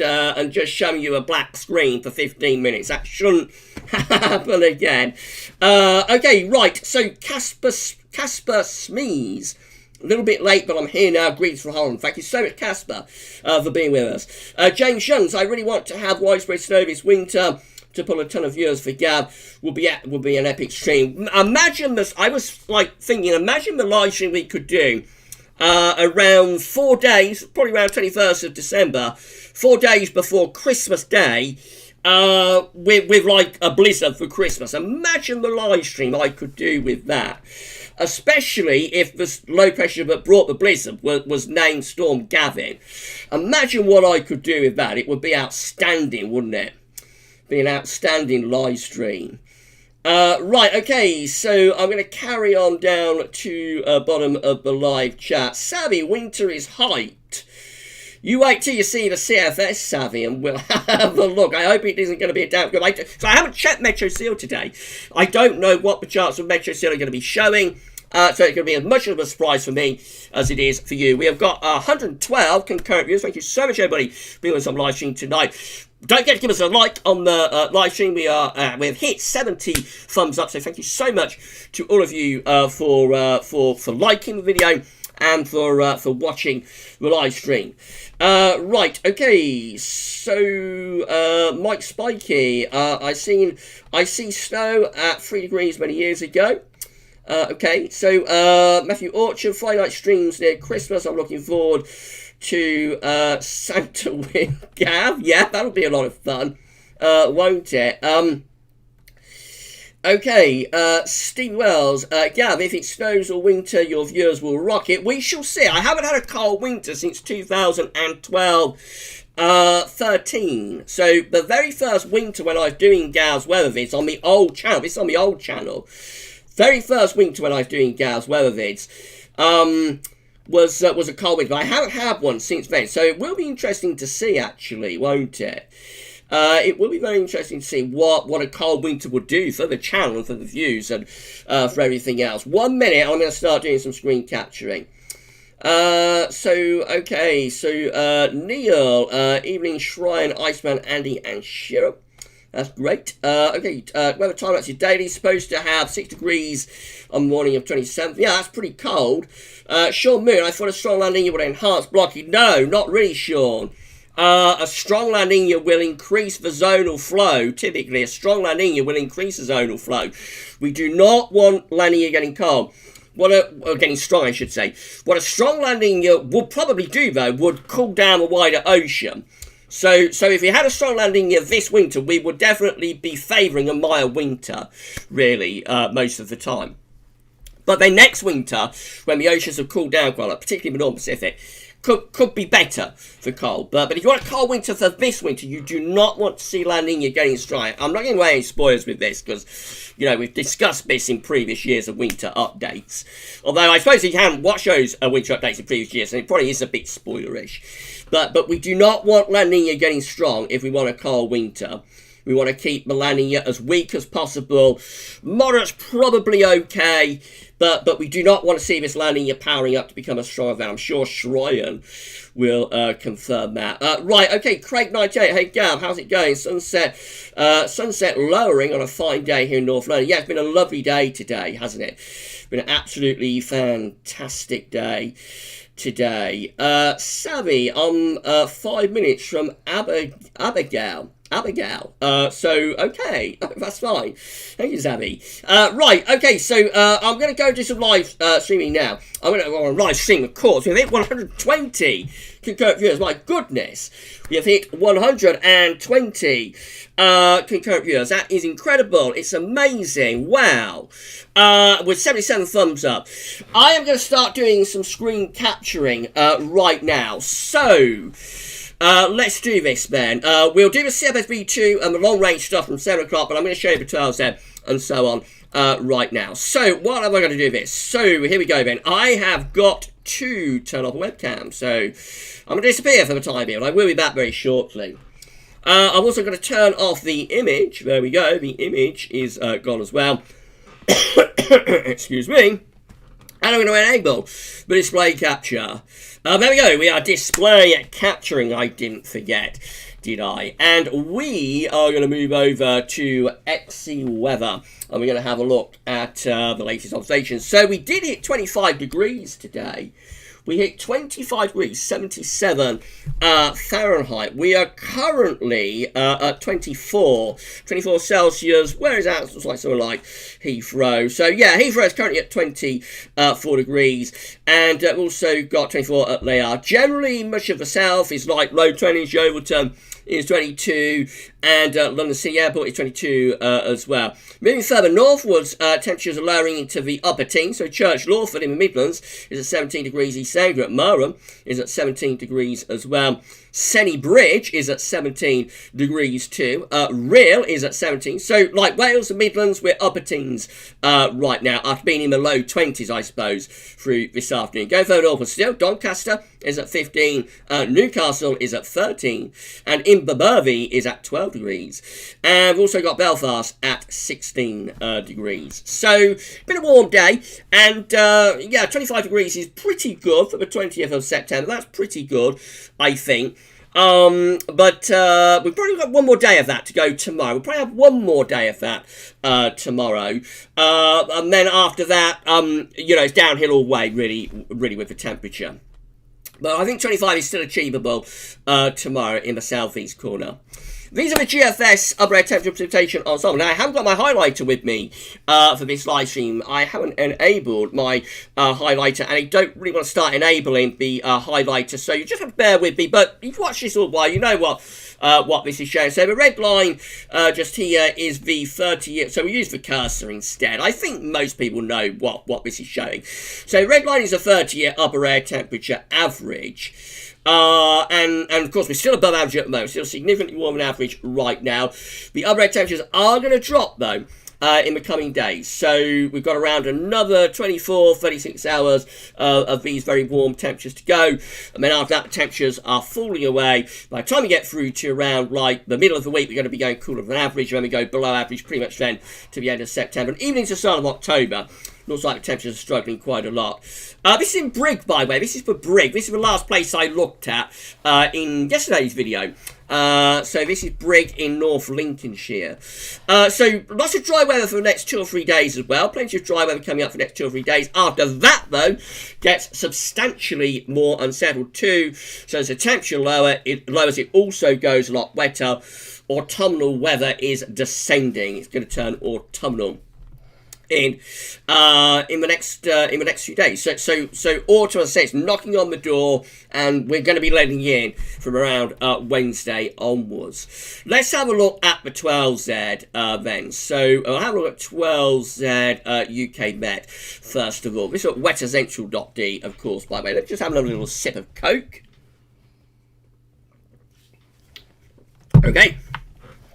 just showing you a black screen for 15 minutes. That shouldn't happen again. Okay, right. So Casper Smees, a little bit late, but I'm here now. Greetings from Holland. Thank you so much, Casper, for being with us. James Youngs, I really want to have widespread snow this winter to pull a ton of viewers for Gav. Will be an epic stream. Imagine this. I was like thinking, imagine the live stream we could do around 4 days, probably around 21st of December, 4 days before Christmas Day. With like a blizzard for Christmas. Imagine the live stream I could do with that, especially if the low pressure that brought the blizzard was named Storm Gavin. Imagine what I could do with that. It would be outstanding, wouldn't it? Be an outstanding live stream. Right, okay, so I'm going to carry on down to bottom of the live chat. Savvy, winter is hyped. You wait till you see the CFS, Savvy, and we'll have a look. I hope it isn't going to be a damn good. So I haven't checked Metro Seal today. I don't know what the charts of Metro Seal are going to be showing. So it's going to be as much of a surprise for me as it is for you. We have got 112 concurrent viewers. Thank you so much, everybody, for being with us on live stream tonight. Don't forget to give us a like on the live stream. We've hit 70 thumbs up. So thank you so much to all of you for liking the video and for watching the live stream. Right, okay, so Mike Spikey, I see snow at 3 degrees many years ago. Okay, so Matthew Orchard, Friday night streams near Christmas. I'm looking forward to Santa with Gav. Yeah, that'll be a lot of fun, won't it? Okay, Steve Wells, Gav, if it snows all winter, your viewers will rock it. We shall see. I haven't had a cold winter since 2012. 13. So the very first winter when I was doing GavsWeatherVids on the old channel, this is on the old channel, very first winter when I was doing GavsWeatherVids, was a cold winter. But I haven't had one since then, so it will be interesting to see, actually, won't it? It will be very interesting to see what a cold winter would do for the channel and for the views and for everything else. 1 minute, I'm going to start doing some screen capturing. Okay, Neil, Evening Shrine, Iceman, Andy, and Shiro. That's great. Okay, weather time lapse is daily, supposed to have 6 degrees on the morning of 27th. Yeah, that's pretty cold. Sean Moon, I thought a strong La Nina would enhance blocking. No, not really, Sean. A strong La Nina will increase the zonal flow. Typically, a strong La Nina will increase the zonal flow. We do not want La Nina getting cold. Getting strong, I should say. What a strong La Nina would probably do, though, would cool down the wider ocean. So if we had a strong La Nina this winter, we would definitely be favouring a mild winter, really, most of the time. But then next winter, when the oceans have cooled down quite a lot, particularly the North Pacific, could be better for cold. But if you want a cold winter for this winter, you do not want to see La Nina getting strong. I'm not giving away any spoilers with this because, you know, we've discussed this in previous years of winter updates. Although I suppose you can watch those winter updates in previous years, and it probably is a bit spoilerish. But we do not want La Nina getting strong if we want a cold winter. We want to keep the La Nina as weak as possible. Moderate's probably okay, but we do not want to see this La Nina powering up to become a strong event. I'm sure Shroyan will confirm that. Right, okay, Craig98. Hey, Gav, how's it going? Sunset lowering on a fine day here in North London. Yeah, it's been a lovely day today, hasn't it? It's been an absolutely fantastic day today. Savvy, I'm 5 minutes from Abigail. Okay, that's fine. Thank you, Zabby. Right, okay, so I'm going to go do some live streaming now. I'm going to live stream, of course. We've hit 120 concurrent viewers. My goodness, we have hit 120 concurrent viewers. That is incredible. It's amazing. Wow. With 77 thumbs up. I am going to start doing some screen capturing right now. So let's do this then. We'll do the CFS V2 and the long range stuff from 7 o'clock, but I'm going to show you the 12 then and so on right now. So what am I going to do this? So here we go then. I have got to turn off the webcam. So I'm going to disappear for the time being. I will be back very shortly. I'm also going to turn off the image. There we go. The image is gone as well. Excuse me. And I'm going to enable the display capture. There we go. We are display capturing. I didn't forget, did I? And we are going to move over to XC Weather. And we're going to have a look at the latest observations. So we did hit 25 degrees today. We hit 25 degrees, 77 Fahrenheit. We are currently at 24 Celsius. Where is that? Looks like something like Heathrow. So yeah, Heathrow is currently at 24 degrees. And we've also got 24 at Layard. Generally, much of the south is like low 20s. Yeovilton is 22. And London City Airport is 22 as well. Moving further northwards, temperatures are lowering into the upper teens. So Church Lawford in the Midlands is at 17 degrees. East Anglia at Murham is at 17 degrees as well. Senny Bridge is at 17 degrees too. Rhyl is at 17. So like Wales and Midlands, we're upper teens right now. After being in the low 20s, I suppose, through this afternoon. Going further north still, Doncaster is at 15. Newcastle is at 13. And Inverbervie is at 12 degrees. And we've also got Belfast at 16 degrees. So, been a warm day. And yeah, 25 degrees is pretty good for the 20th of September. That's pretty good, I think. But we've probably got one more day of that to go tomorrow. We'll probably have one more day of that tomorrow. And then after that, you know, it's downhill all the way, really with the temperature. But I think 25 is still achievable tomorrow in the southeast corner. These are the GFS upper temperature precipitation ensemble. Now, I haven't got my highlighter with me for this live stream. I haven't enabled my highlighter, and I don't really want to start enabling the highlighter, so you just have to bear with me. But you've watched this all a while, you know what what this is showing. So the red line just here is the 30-year, so we use the cursor instead. I think most people know what this is showing. So red line is a 30-year upper air temperature average. And of course we're still above average at the moment, still significantly warmer than average right now. The upper air temperatures are going to drop though in the coming days. So we've got around another 24, 36 hours of these very warm temperatures to go. And then after that, the temperatures are falling away. By the time we get through to around like the middle of the week, we're going to be going cooler than average. And then we go below average pretty much then to the end of September. And even into the start of October, looks like the temperatures are struggling quite a lot. This is in Brig, by the way. This is for Brig. This is the last place I looked at in yesterday's video. So this is Brig in North Lincolnshire. So lots of dry weather for the next 2 or 3 days as well. Plenty of dry weather coming up for the next 2 or 3 days. After that, though, gets substantially more unsettled too. So as the temperature lowers, it also goes a lot wetter. Autumnal weather is descending. It's going to turn autumnal in the next few days. So autumn, as I say, it's knocking on the door, and we're going to be letting in from around Wednesday onwards. Let's have a look at the 12Z then. So I'll have a look at 12Z UK Met first of all. This is at weathercentral.d, of course, by the way. Let's just have another little sip of Coke. Okay.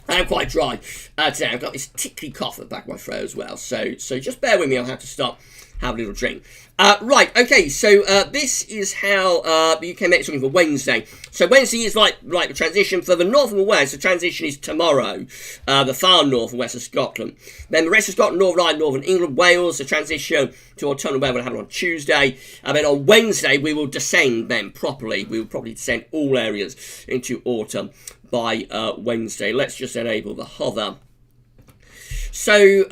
I'm quite dry today. I've got this tickly cough at the back of my throat as well. So just bear with me. I'll have to stop, have a little drink. Right, okay, so this is how the UK Met is looking for Wednesday. So Wednesday is like the transition for the north and the west. The transition is tomorrow, the far north and west of Scotland. Then the rest of Scotland, Northern Ireland, Northern England, Wales, the transition to autumnal weather will happen on Tuesday. And then on Wednesday, we will descend then properly. We will probably descend all areas into autumn by Wednesday. Let's just enable the hover. So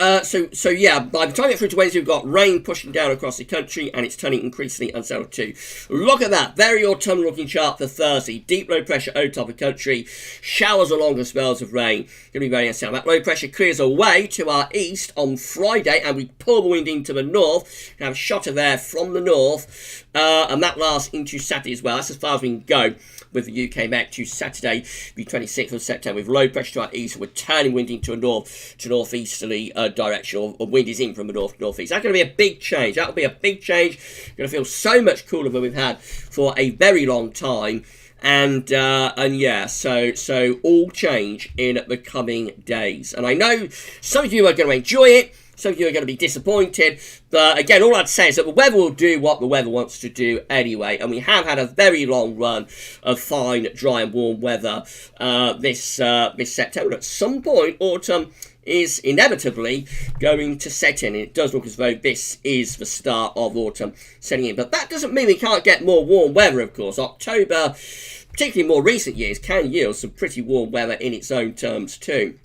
yeah, by the time we get through to Wednesday, we've got rain pushing down across the country, and it's turning increasingly unsettled too. Look at that, very autumnal looking chart for Thursday. Deep low pressure over top of the country, showers or longer spells of rain. Going to be very unsettled. That low pressure clears away to our east on Friday, and we pull the wind into the north. We have a shot of air from the north, and that lasts into Saturday as well. That's as far as we can go with the UK Met to Saturday, the 26th of September, with low pressure to our east. We're turning wind into a north to northeasterly direction, or wind is in from the north to northeast. That's going to be a big change. That will be a big change. Going to feel so much cooler than we've had for a very long time. And yeah, so all change in the coming days. And I know some of you are going to enjoy it. Some of you are going to be disappointed, but again, all I'd say is that the weather will do what the weather wants to do anyway, and we have had a very long run of fine, dry and warm weather this September. At some point, autumn is inevitably going to set in, and it does look as though this is the start of autumn setting in. But that doesn't mean we can't get more warm weather, of course. October, particularly in more recent years, can yield some pretty warm weather in its own terms too.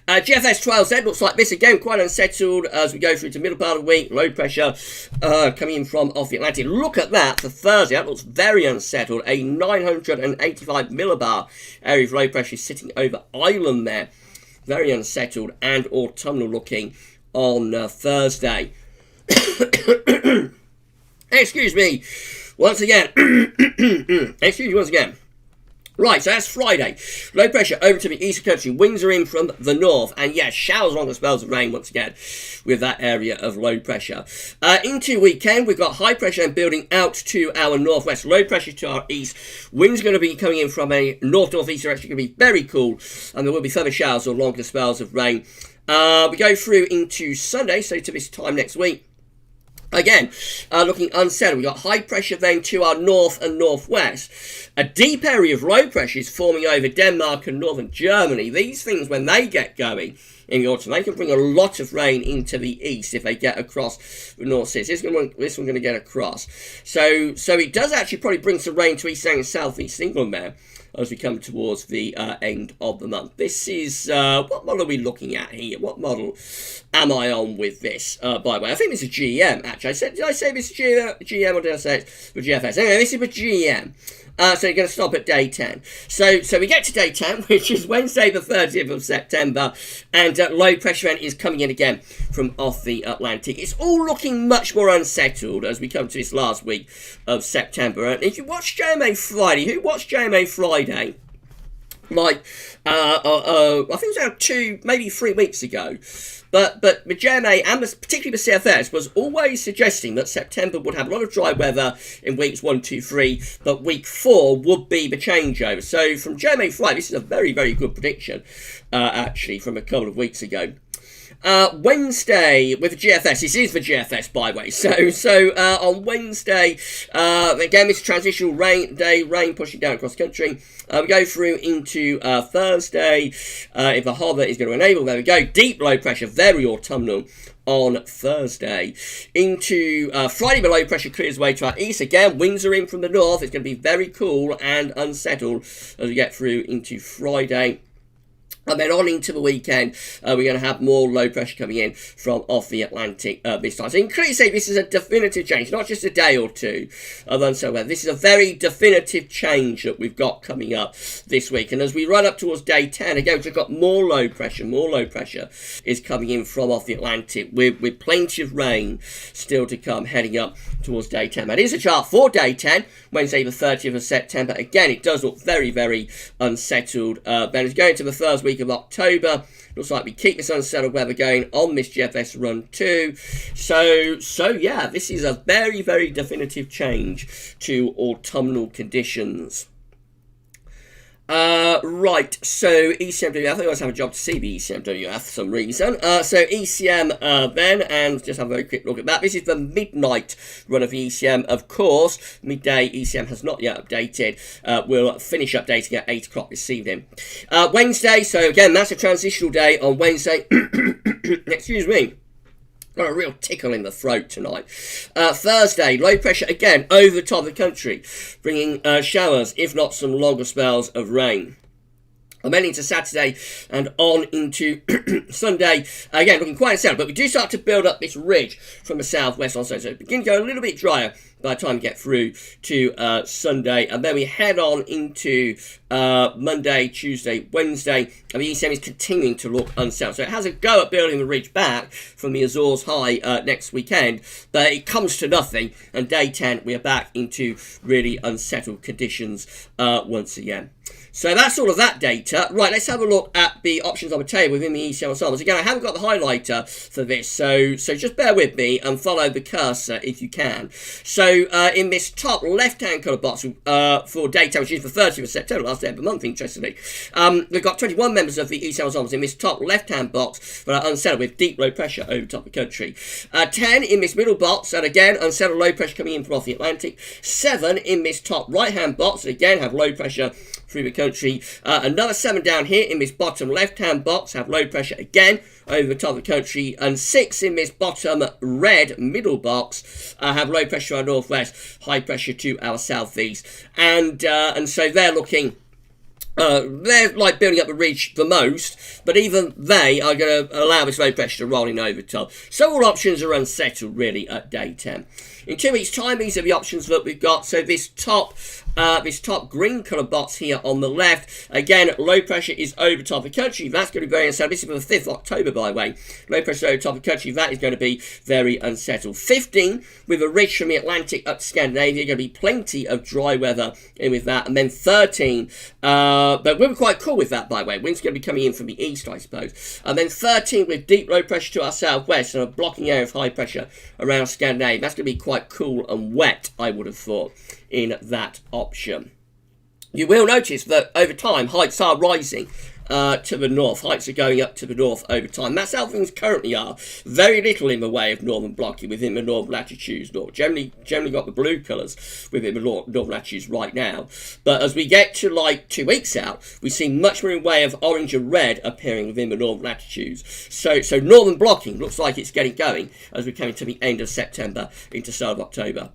GFS 12Z looks like this again, quite unsettled as we go through to the middle part of the week. Low pressure coming in from off the Atlantic. Look at that for Thursday. That looks very unsettled. A 985 millibar area of low pressure sitting over Ireland there. Very unsettled and autumnal looking on Thursday. Excuse me once again. Excuse me once again. Right, so that's Friday. Low pressure over to the east of the country. Winds are in from the north. And yes, showers along the spells of rain once again with that area of low pressure. Into weekend, we've got high pressure and building out to our northwest. Low pressure to our east. Winds are going to be coming in from a north-northeast direction. Going to be very cool. And there will be further showers or longer spells of rain. We go through into Sunday, so to this time next week. Again, looking unsettled. We've got high pressure then to our north and northwest. A deep area of low pressure is forming over Denmark and northern Germany. These things, when they get going in the autumn, they can bring a lot of rain into the east if they get across the North Sea. This one's going to get across. So it does actually probably bring some rain to East and South East England there as we come towards the end of the month. This is, what model are we looking at here? What model am I on with this, by the way? I think this is GM, actually. Did I say this is GM or did I say it's for GFS? Anyway, this is for GM. So you're going to stop at day 10. So we get to day 10, which is Wednesday the 30th of September, and low pressure event is coming in again from off the Atlantic. It's all looking much more unsettled as we come to this last week of September. And if you watch JMA Friday, who watched JMA Friday? like I think it was around 2, maybe 3 weeks ago. But the JMA and particularly the CFS was always suggesting that September would have a lot of dry weather in weeks 1, 2, 3, but week 4 would be the changeover. So from JMA Flight, this is a very, very good prediction, actually, from a couple of weeks ago. Wednesday with the GFS. This is the GFS, by the way. So on Wednesday, again, it's transitional rain day, rain pushing down across the country. We go through into Thursday. If the hover is going to enable, there we go. Deep low pressure, very autumnal on Thursday. Into Friday, the low pressure clears away to our east. Again, winds are in from the north. It's going to be very cool and unsettled as we get through into Friday. And then on into the weekend, we're going to have more low pressure coming in from off the Atlantic this time. So you can clearly say this is a definitive change, not just a day or two of unsettled weather. This is a very definitive change that we've got coming up this week. And as we run up towards day 10, again, we've got more low pressure is coming in from off the Atlantic with plenty of rain still to come heading up towards day 10. That is a chart for day 10, Wednesday the 30th of September. Again, it does look very, very unsettled. Then it's going to the first week of October. Looks like we keep this unsettled weather going on this GFS run too. So yeah, this is a very, very definitive change to autumnal conditions. Right, so ECMWF, I think I always have a job to see the ECMWF for some reason. So ECM then, and just have a very quick look at that. This is the midnight run of the ECM, of course. Midday ECM has not yet updated. We'll finish updating at 8 o'clock this evening. Wednesday, so again, that's a transitional day on Wednesday. Excuse me. Got a real tickle in the throat tonight. Thursday, low pressure again over the top of the country, bringing showers, if not some longer spells of rain. And then into Saturday and on into Sunday, again looking quite unsettled, but we do start to build up this ridge from the southwest on Sunday, so it begins to go a little bit drier by the time we get through to Sunday, and then we head on into Monday, Tuesday, Wednesday, and the ECM is continuing to look unsettled. So it has a go at building the ridge back from the Azores high next weekend, but it comes to nothing, and day 10 we are back into really unsettled conditions once again. So that's all of that data. Right, let's have a look at the options on the table within the ECM ensembles. Again, I haven't got the highlighter for this, so just bear with me and follow the cursor if you can. So in this top left-hand colour box for data, which is the 30th of September, last day of the month, interestingly, we've got 21 members of the ECM ensembles in this top left-hand box that are unsettled with deep low pressure over top of the country. 10 in this middle box, and again, unsettled low pressure coming in from off the Atlantic. 7 in this top right-hand box, again, have low pressure through the country. Another 7 down here in this bottom left-hand box have low pressure again over the top of the country, and 6 in this bottom red middle box have low pressure to our northwest, high pressure to our southeast, and so they're looking. They're like building up the ridge the most, but even they are going to allow this low pressure to roll in over top. So all options are unsettled really at day 10. In 2 weeks' time, these are the options that we've got. So this top green colour box here on the left, again, low pressure is over top of the country. That's going to be very unsettled. This is for the 5th of October, by the way. Low pressure over top of the country. That is going to be very unsettled. 15 with a ridge from the Atlantic up to Scandinavia. Going to be plenty of dry weather in with that. And then 13, but we were quite cool with that, by the way. Wind's going to be coming in from the east, I suppose. And then 13 with deep low pressure to our southwest and a blocking area of high pressure around Scandinavia. That's going to be quite cool and wet, I would have thought, in that option. You will notice that over time heights are rising to the north. Heights are going up to the north over time. That's how things currently are. Very little in the way of northern blocking within the northern latitudes. Generally got the blue colours within the northern latitudes right now. But as we get to like 2 weeks out, we see much more in way of orange and red appearing within the northern latitudes. So northern blocking looks like it's getting going as we're coming to the end of September into start of October.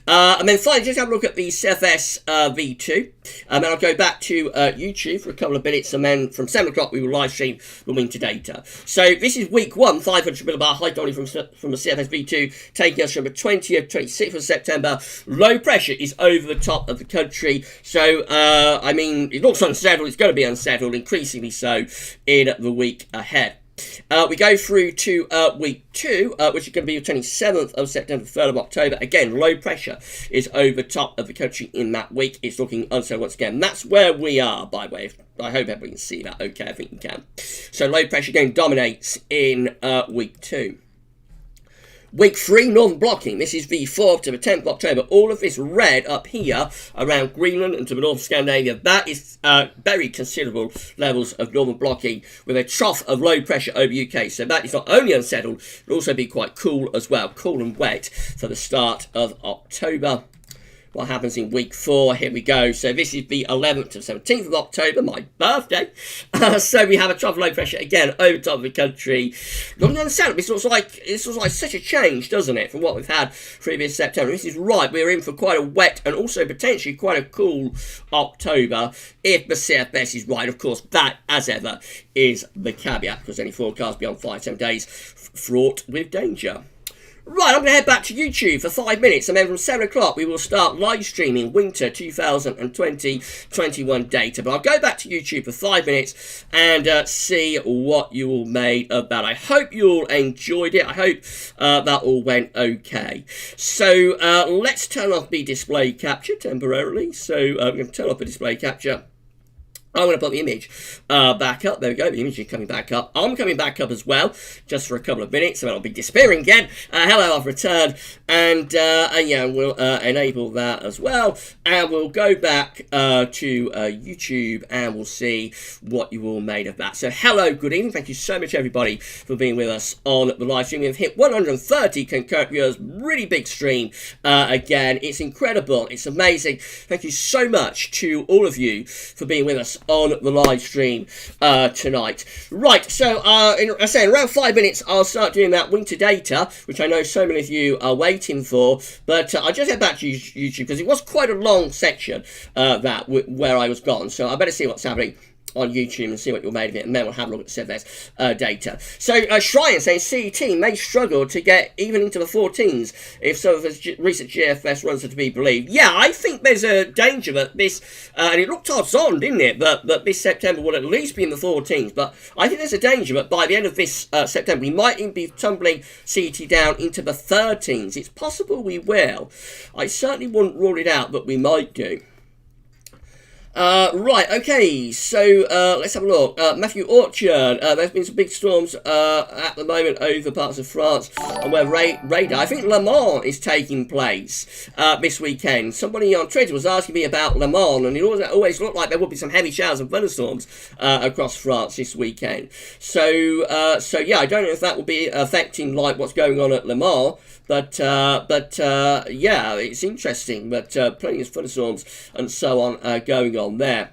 And then finally, just have a look at the CFS V2. And then I'll go back to YouTube for a couple of minutes, and then from 7 o'clock we will live stream the winter data. So this is week 1, 500 millibar high dolly from the CFS V2, taking us from the 20th, 26th of September. Low pressure is over the top of the country. So, I mean, it looks unsettled. It's going to be unsettled, increasingly so in the week ahead. We go through to week 2, which is going to be the 27th of September, 3rd of October. Again, low pressure is over top of the country in that week. It's looking unsettled once again. That's where we are, by the way. I hope everybody can see that. Okay, I think you can. So low pressure again dominates in week 2. Week 3, northern blocking. This is the 4th to the 10th of October. All of this red up here around Greenland and to the north of Scandinavia, that is very considerable levels of northern blocking with a trough of low pressure over UK. So that is not only unsettled, but also be quite cool as well. Cool and wet for the start of October. What happens in week 4? Here we go. So this is the 11th to 17th of October, my birthday. So we have a trough of low pressure again over top of the country. Looking unsettled. This looks like such a change, doesn't it, from what we've had previous September. This is right. We're in for quite a wet and also potentially quite a cool October if the CFS is right. Of course, that, as ever, is the caveat because any forecast beyond 5-7 days fraught with danger. Right, I'm going to head back to YouTube for 5 minutes, and then from 7 o'clock we will start live streaming winter 2020-21 data. But I'll go back to YouTube for 5 minutes and see what you all made of that. I hope you all enjoyed it. I hope that all went okay. So let's turn off the display capture temporarily. So I'm going to turn off the display capture. I'm going to put the image back up. There we go. The image is coming back up. I'm coming back up as well, just for a couple of minutes, and I'll be disappearing again. Hello, I've returned, and yeah, we'll enable that as well, and we'll go back to YouTube, and we'll see what you all made of that. So, hello, good evening. Thank you so much, everybody, for being with us on the live stream. We've hit 130 concurrent viewers. Really big stream. Again, it's incredible. It's amazing. Thank you so much to all of you for being with us on the live stream tonight. Right, so I say in around 5 minutes I'll start doing that winter data, which I know so many of you are waiting for, but I'll just head back to YouTube because it was quite a long section where I was gone, so I better see what's happening on YouTube and see what you're made of it, and then we'll have a look at the CFS data. So Shrine saying CET may struggle to get even into the 14s if some of the recent GFS runs are to be believed. Yeah, I think there's a danger that this, and it looked odds on, didn't it, that this September will at least be in the 14s, but I think there's a danger that by the end of this September we might even be tumbling CET down into the 13s. It's possible we will. I certainly wouldn't rule it out, but we might do. Right, okay, so let's have a look. Matthew Orchard, there's been some big storms at the moment over parts of France and where radar. I think Le Mans is taking place this weekend. Somebody on Twitter was asking me about Le Mans, and it always looked like there would be some heavy showers and thunderstorms across France this weekend. So yeah, I don't know if that will be affecting like what's going on at Le Mans. But yeah, it's interesting. But plenty of thunderstorms and so on going on there.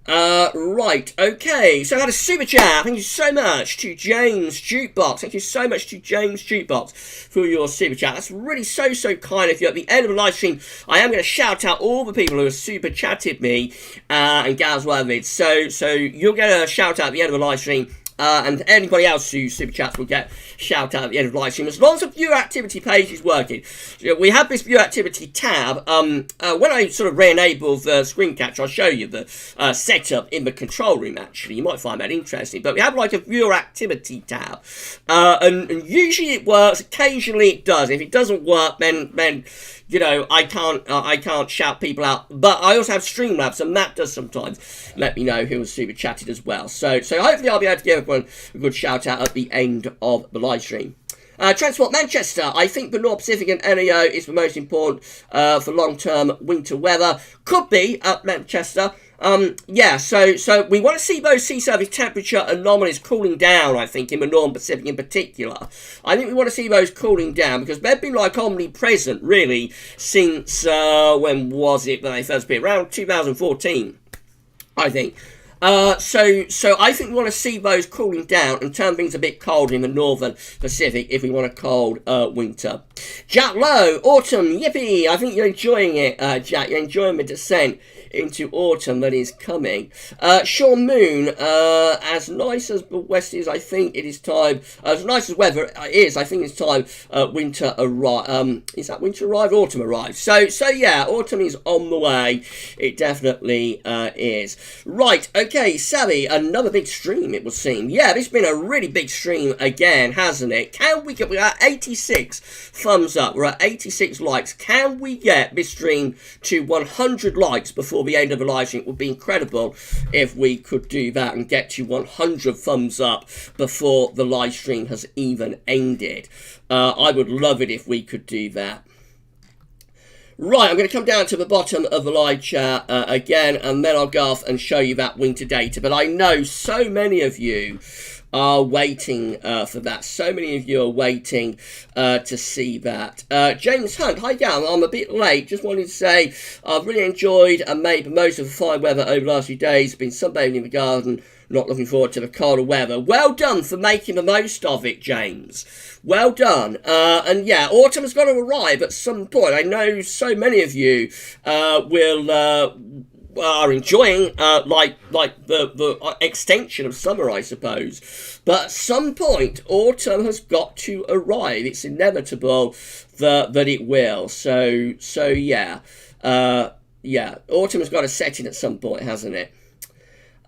Right, okay, so I had a super chat. Thank you so much to James Jukebox. Thank you so much to James Jukebox for your super chat. That's really so kind of you. At the end of the live stream, I am going to shout out all the people who have super chatted me and GavsWeatherVids. So you'll get a shout out at the end of the live stream. And anybody else who super chats will get shout out at the end of the live stream as long as the viewer activity page is working. So we have this viewer activity tab. When I sort of re-enable the screen capture, I'll show you the setup in the control room. Actually, you might find that interesting. But we have like a viewer activity tab, and usually it works. Occasionally it does. If it doesn't work, then you know, I can't shout people out, but I also have Streamlabs, and that does sometimes let me know who was super chatted as well. So hopefully I'll be able to give everyone a good shout out at the end of the live stream. Transport Manchester, I think the North Pacific and NAO is the most important for long-term winter weather. Could be at Manchester. Yeah, so we want to see those sea surface temperature anomalies cooling down, I think, in the Northern Pacific in particular. I think we want to see those cooling down because they've been like omnipresent, really, since, when was it that they first appeared? Around 2014, I think. So I think we want to see those cooling down and turn things a bit cold in the Northern Pacific if we want a cold winter. Jack Lowe, autumn, yippee! I think you're enjoying it, Jack. You're enjoying the descent into autumn that is coming. Sean Moon, as nice as the West is, I think it is time. As nice as weather is, I think it's time winter arrive. Is that winter arrive? Autumn arrives. So yeah, autumn is on the way. It definitely is. Right. Okay. okay, Savvy, another big stream, it would seem. Yeah, this has been a really big stream again, hasn't it? Can we get, we're at 86 thumbs up, we're at 86 likes. Can we get this stream to 100 likes before the end of the live stream? It would be incredible if we could do that and get to 100 thumbs up before the live stream has even ended. I would love it if we could do that. Right, I'm going to come down to the bottom of the live chat again, and then I'll go off and show you that winter data. But I know so many of you are waiting for that. So many of you are waiting to see that. James Hunt, hi Gal, I'm a bit late. Just wanted to say I've really enjoyed and made the most of the fine weather over the last few days. Been sunbathing in the garden. Not looking forward to the colder weather. Well done for making the most of it, James. Well done. And yeah, autumn has got to arrive at some point. I know so many of you are enjoying like the extension of summer, I suppose. But at some point, autumn has got to arrive. It's inevitable that it will. So yeah, autumn has got to set in at some point, hasn't it?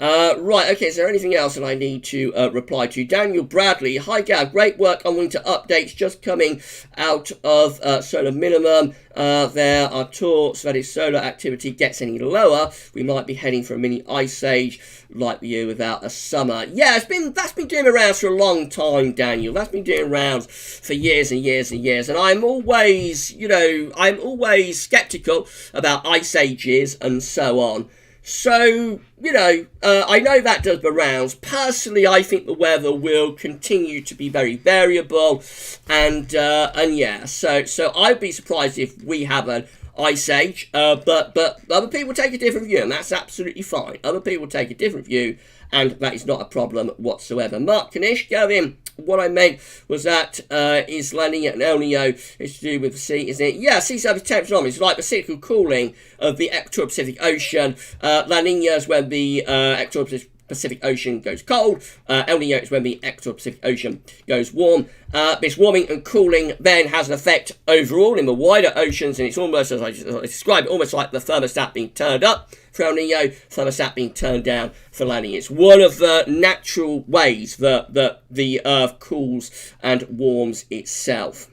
Right, okay, is there anything else that I need to reply to? Daniel Bradley, hi Gav, great work on winter updates, just coming out of solar minimum. There are talks that if solar activity gets any lower, we might be heading for a mini ice age like the year without a summer. Yeah, that's been doing around for a long time, Daniel. That's been doing around for years and years and years. And I'm always, I'm always skeptical about ice ages and so on. So, I know that does the rounds. Personally, I think the weather will continue to be very variable, and yeah, so I'd be surprised if we have an ice age, but other people take a different view, and that's absolutely fine. Other people take a different view, and that is not a problem whatsoever. Mark Kanish, go in. What I meant was that is La Nina and El Nino is to do with the sea, isn't it? Yeah, sea surface temperature anomaly. It's like the cyclical cooling of the equatorial Pacific Ocean. La Nina is when the equatorial Pacific Ocean goes cold. El Nino is when the equatorial Pacific Ocean goes warm. This warming and cooling then has an effect overall in the wider oceans, and it's almost, as I described, almost like the thermostat being turned up for El Nino, thermostat being turned down for La Nina. It's one of the natural ways that the Earth cools and warms itself.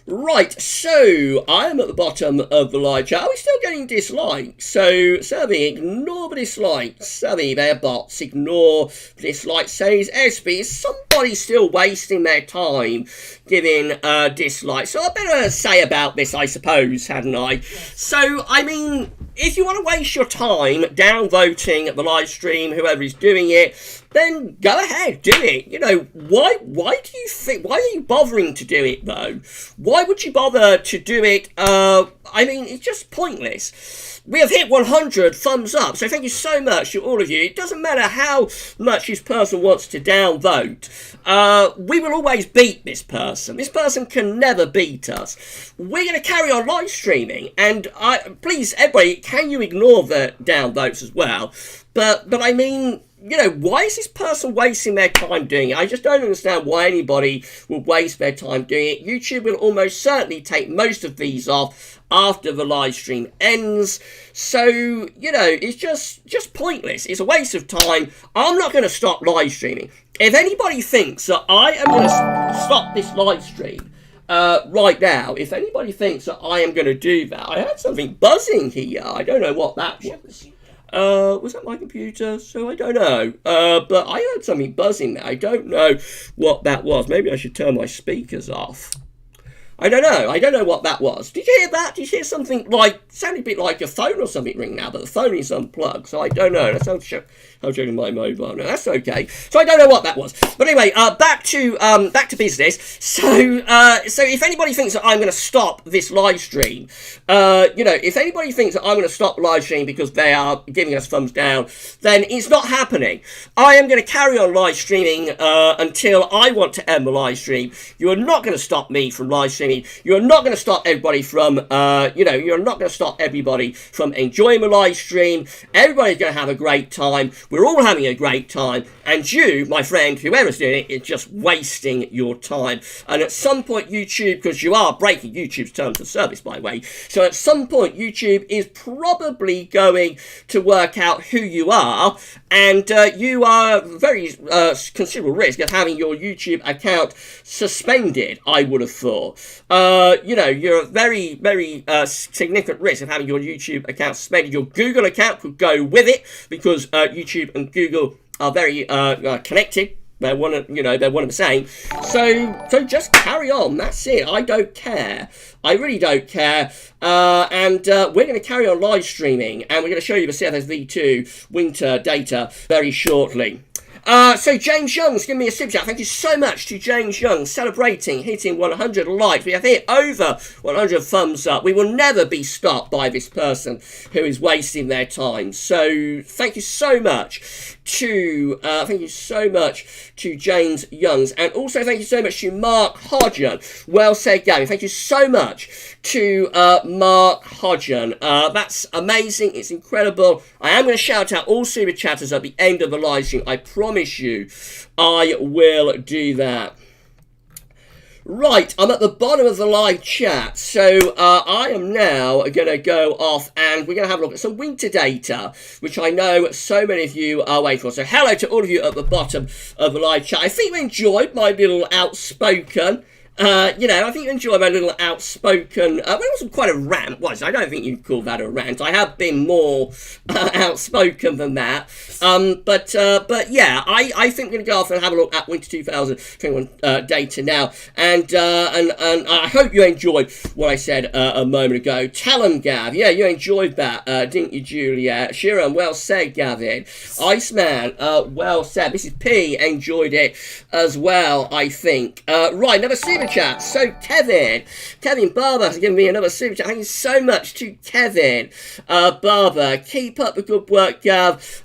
Right, so I am at the bottom of the live chat. Are we still getting dislikes? So, Savvy, ignore the dislikes. Savvy, they're bots. Ignore the dislikes. Says SB, is somebody still wasting their time giving dislikes? So I better say about this, I suppose, hadn't I? So, I mean, if you want to waste your time downvoting the live stream, whoever is doing it, then go ahead, do it. Why do you think, why are you bothering to do it though? Why would you bother to do it? I mean, it's just pointless. We have hit 100 thumbs up, so thank you so much to all of you. It doesn't matter how much this person wants to downvote. We will always beat this person. This person can never beat us. We're going to carry on live streaming, and please, everybody, can you ignore the downvotes as well? But I mean, why is this person wasting their time doing it? I just don't understand why anybody would waste their time doing it. YouTube will almost certainly take most of these off after the live stream ends. So, it's just pointless. It's a waste of time. I'm not going to stop live streaming. If anybody thinks that I am going to stop this live stream right now, if anybody thinks that I am going to do that, I heard something buzzing here. I don't know what that was. Was that my computer? So I don't know. But I heard something buzzing there. I don't know what that was. Maybe I should turn my speakers off. I don't know. I don't know what that was. Did you hear that? Did you hear something sounded a bit like a phone or something ring now, but the phone is unplugged, so I don't know. That sounds I'm checking my mobile. No, that's okay. So I don't know what that was. But anyway, back to business. So if anybody thinks that I'm going to stop this live stream, if anybody thinks that I'm going to stop live stream because they are giving us thumbs down, then it's not happening. I am going to carry on live streaming until I want to end the live stream. You are not going to stop me from live streaming streaming. You're not going to stop everybody from, you're not going to stop everybody from enjoying the live stream. Everybody's going to have a great time. We're all having a great time. And you, my friend, whoever's doing it, is just wasting your time. And at some point, YouTube, because you are breaking YouTube's terms of service, by the way, so at some point, YouTube is probably going to work out who you are, and you are very considerable risk of having your YouTube account suspended, I would have thought. You're a very, very significant risk of having your YouTube account suspended. Your Google account could go with it, because YouTube and Google are very connected. They're one of the same. So just carry on. That's it. I don't care. I really don't care. And we're going to carry on live streaming, and we're going to show you the CFS V2 winter data very shortly. So James Young's giving me a super chat. Thank you so much to James Young, celebrating hitting 100 likes. We have hit over 100 thumbs up. We will never be stopped by this person who is wasting their time. So thank you so much to James Youngs, and also thank you so much to Mark Hodgen. Well said, Gavin. Thank you so much to Mark Hodgen. That's amazing. It's incredible. I am going to shout out all super chatters at the end of the live stream. I promise you I will do that. Right, I'm at the bottom of the live chat, so I am now going to go off and we're going to have a look at some winter data, which I know so many of you are waiting for. So hello to all of you at the bottom of the live chat. I think you enjoyed my little outspoken I think you enjoyed my little outspoken, it wasn't quite a rant, was it? I don't think you'd call that a rant. I have been more outspoken than that. But yeah, I think we're going to go off and have a look at winter 2021 data now. And I hope you enjoyed what I said a moment ago. Tell them, Gav. Yeah, you enjoyed that, didn't you, Julia? Shiram, well said, Gavin. Iceman, well said. Mrs. P enjoyed it as well, I think. Right, another super chat. So Kevin Barber has given me another super chat. Thank you so much to Kevin Barber. Keep up the good work, Gav.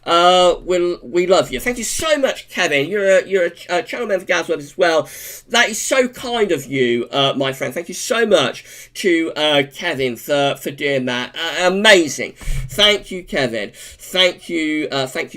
We love you. Thank you so much, Kevin. You're a channel member for GavsWeatherVids as well. That is so kind of you, my friend. Thank you so much to Kevin for doing that. Amazing. Thank you, Kevin. Thank you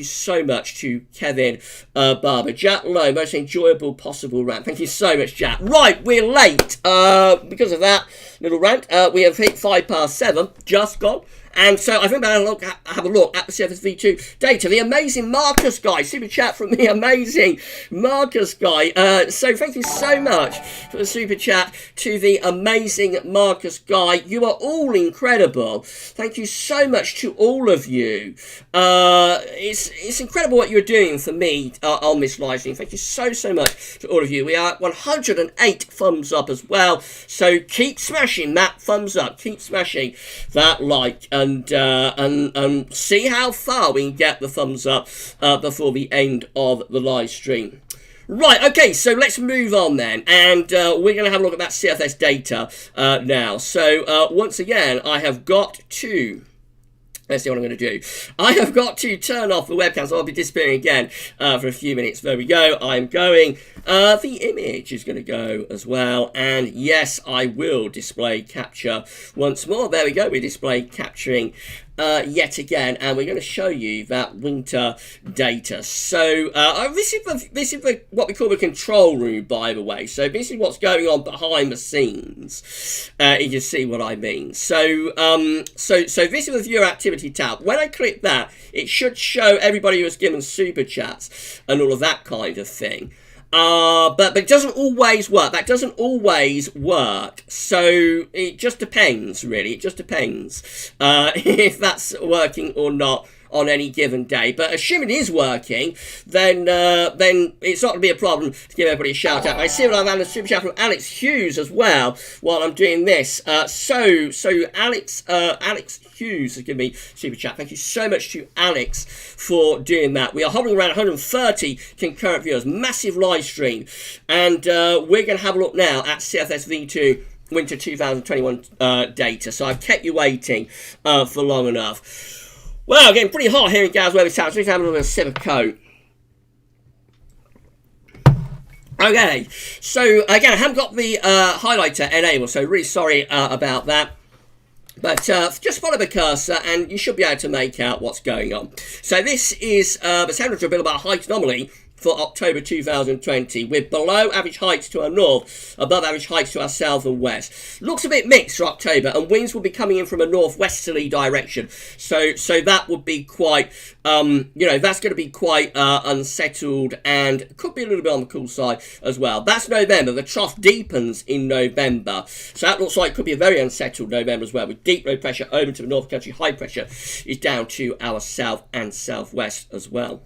so much to Kevin Barber. Jack Lowe, most enjoyable possible rant. Thank you so much, Jack. Right, we're late because of that little rant. We have hit 7:05, just gone. And so I think I'm going to have a look at the CFS V2 data. The amazing Marcus guy, super chat from the amazing Marcus guy. So thank you so much for the super chat to the amazing Marcus guy. You are all incredible. Thank you so much to all of you. It's incredible what you're doing for me on this live stream. Thank you so much to all of you. We are at 108 thumbs up as well. So keep smashing that thumbs up. Keep smashing that like. And see how far we can get the thumbs up before the end of the live stream. Right, okay, so let's move on then, and we're going to have a look at that CFS data now. So once again, I have got to... Let's see what I'm going to do. I have got to turn off the webcam, so I'll be disappearing again for a few minutes. There we go. I'm going. The image is going to go as well. And yes, I will display capture once more. There we go. We're display capturing yet again, and we're going to show you that winter data. So this is what we call the control room, by the way. So this is what's going on behind the scenes. You can see what I mean. So so this is the viewer activity tab. When I click that, it should show everybody who has given super chats and all of that kind of thing. But it doesn't always work. That doesn't always work. So it just depends, really. It just depends if that's working or not on any given day. But assuming it is working, then it's not going to be a problem to give everybody a shout out. I see that I've had a super chat from Alex Hughes as well while I'm doing this. So Alex Hughes has given me super chat. Thank you so much to Alex for doing that. We are hovering around 130 concurrent viewers. Massive live stream. And we're going to have a look now at CFS V2 Winter 2021 data. So I've kept you waiting for long enough. Well, getting pretty hot here in GavsWeatherVids. So let's have a little sip of Coke. Okay, so again, I haven't got the highlighter enabled, so really sorry about that. But just follow the cursor and you should be able to make out what's going on. So this is the temperature about height anomaly for October 2020, with below average heights to our north, above average heights to our south and west. Looks a bit mixed for October, and winds will be coming in from a northwesterly direction. So that would be quite, that's going to be quite unsettled, and could be a little bit on the cool side as well. That's November. The trough deepens in November, so that looks like it could be a very unsettled November as well, with deep low pressure over to the north country. High pressure is down to our south and southwest as well.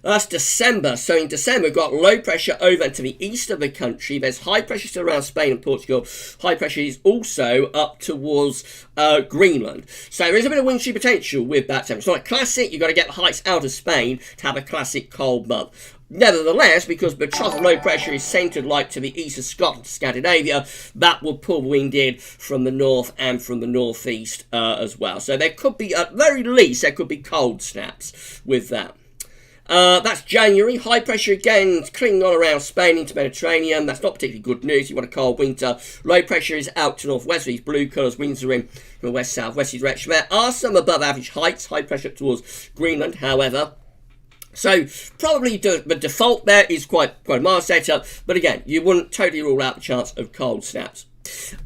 That's December. So in December, we've got low pressure over to the east of the country. There's high pressure still around Spain and Portugal. High pressure is also up towards Greenland. So there is a bit of wind shear potential with that temperature. It's not a classic. You've got to get the heights out of Spain to have a classic cold month. Nevertheless, because the trough of low pressure is centred like to the east of Scotland, Scandinavia, that will pull wind in from the north and from the northeast as well. So there could be, at very least, there could be cold snaps with that. That's January. High pressure again clinging on around Spain into Mediterranean. That's not particularly good news. You want a cold winter. Low pressure is out to northwest. These blue colours. Winds are in from the west-southwesterly direction. There are some above average heights. High pressure towards Greenland, however. So probably the default there is quite a mild setup. But again, you wouldn't totally rule out the chance of cold snaps.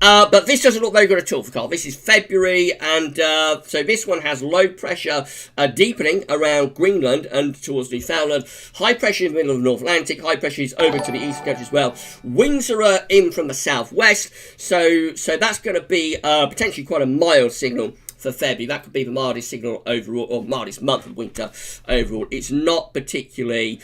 But this doesn't look very good at all for cold. This is February, and so this one has low pressure deepening around Greenland and towards Newfoundland. High pressure in the middle of the North Atlantic. High pressure is over to the east country as well. Winds are in from the southwest, so that's going to be potentially quite a mild signal for February. That could be the mildest signal overall, or mildest month of winter overall. It's not particularly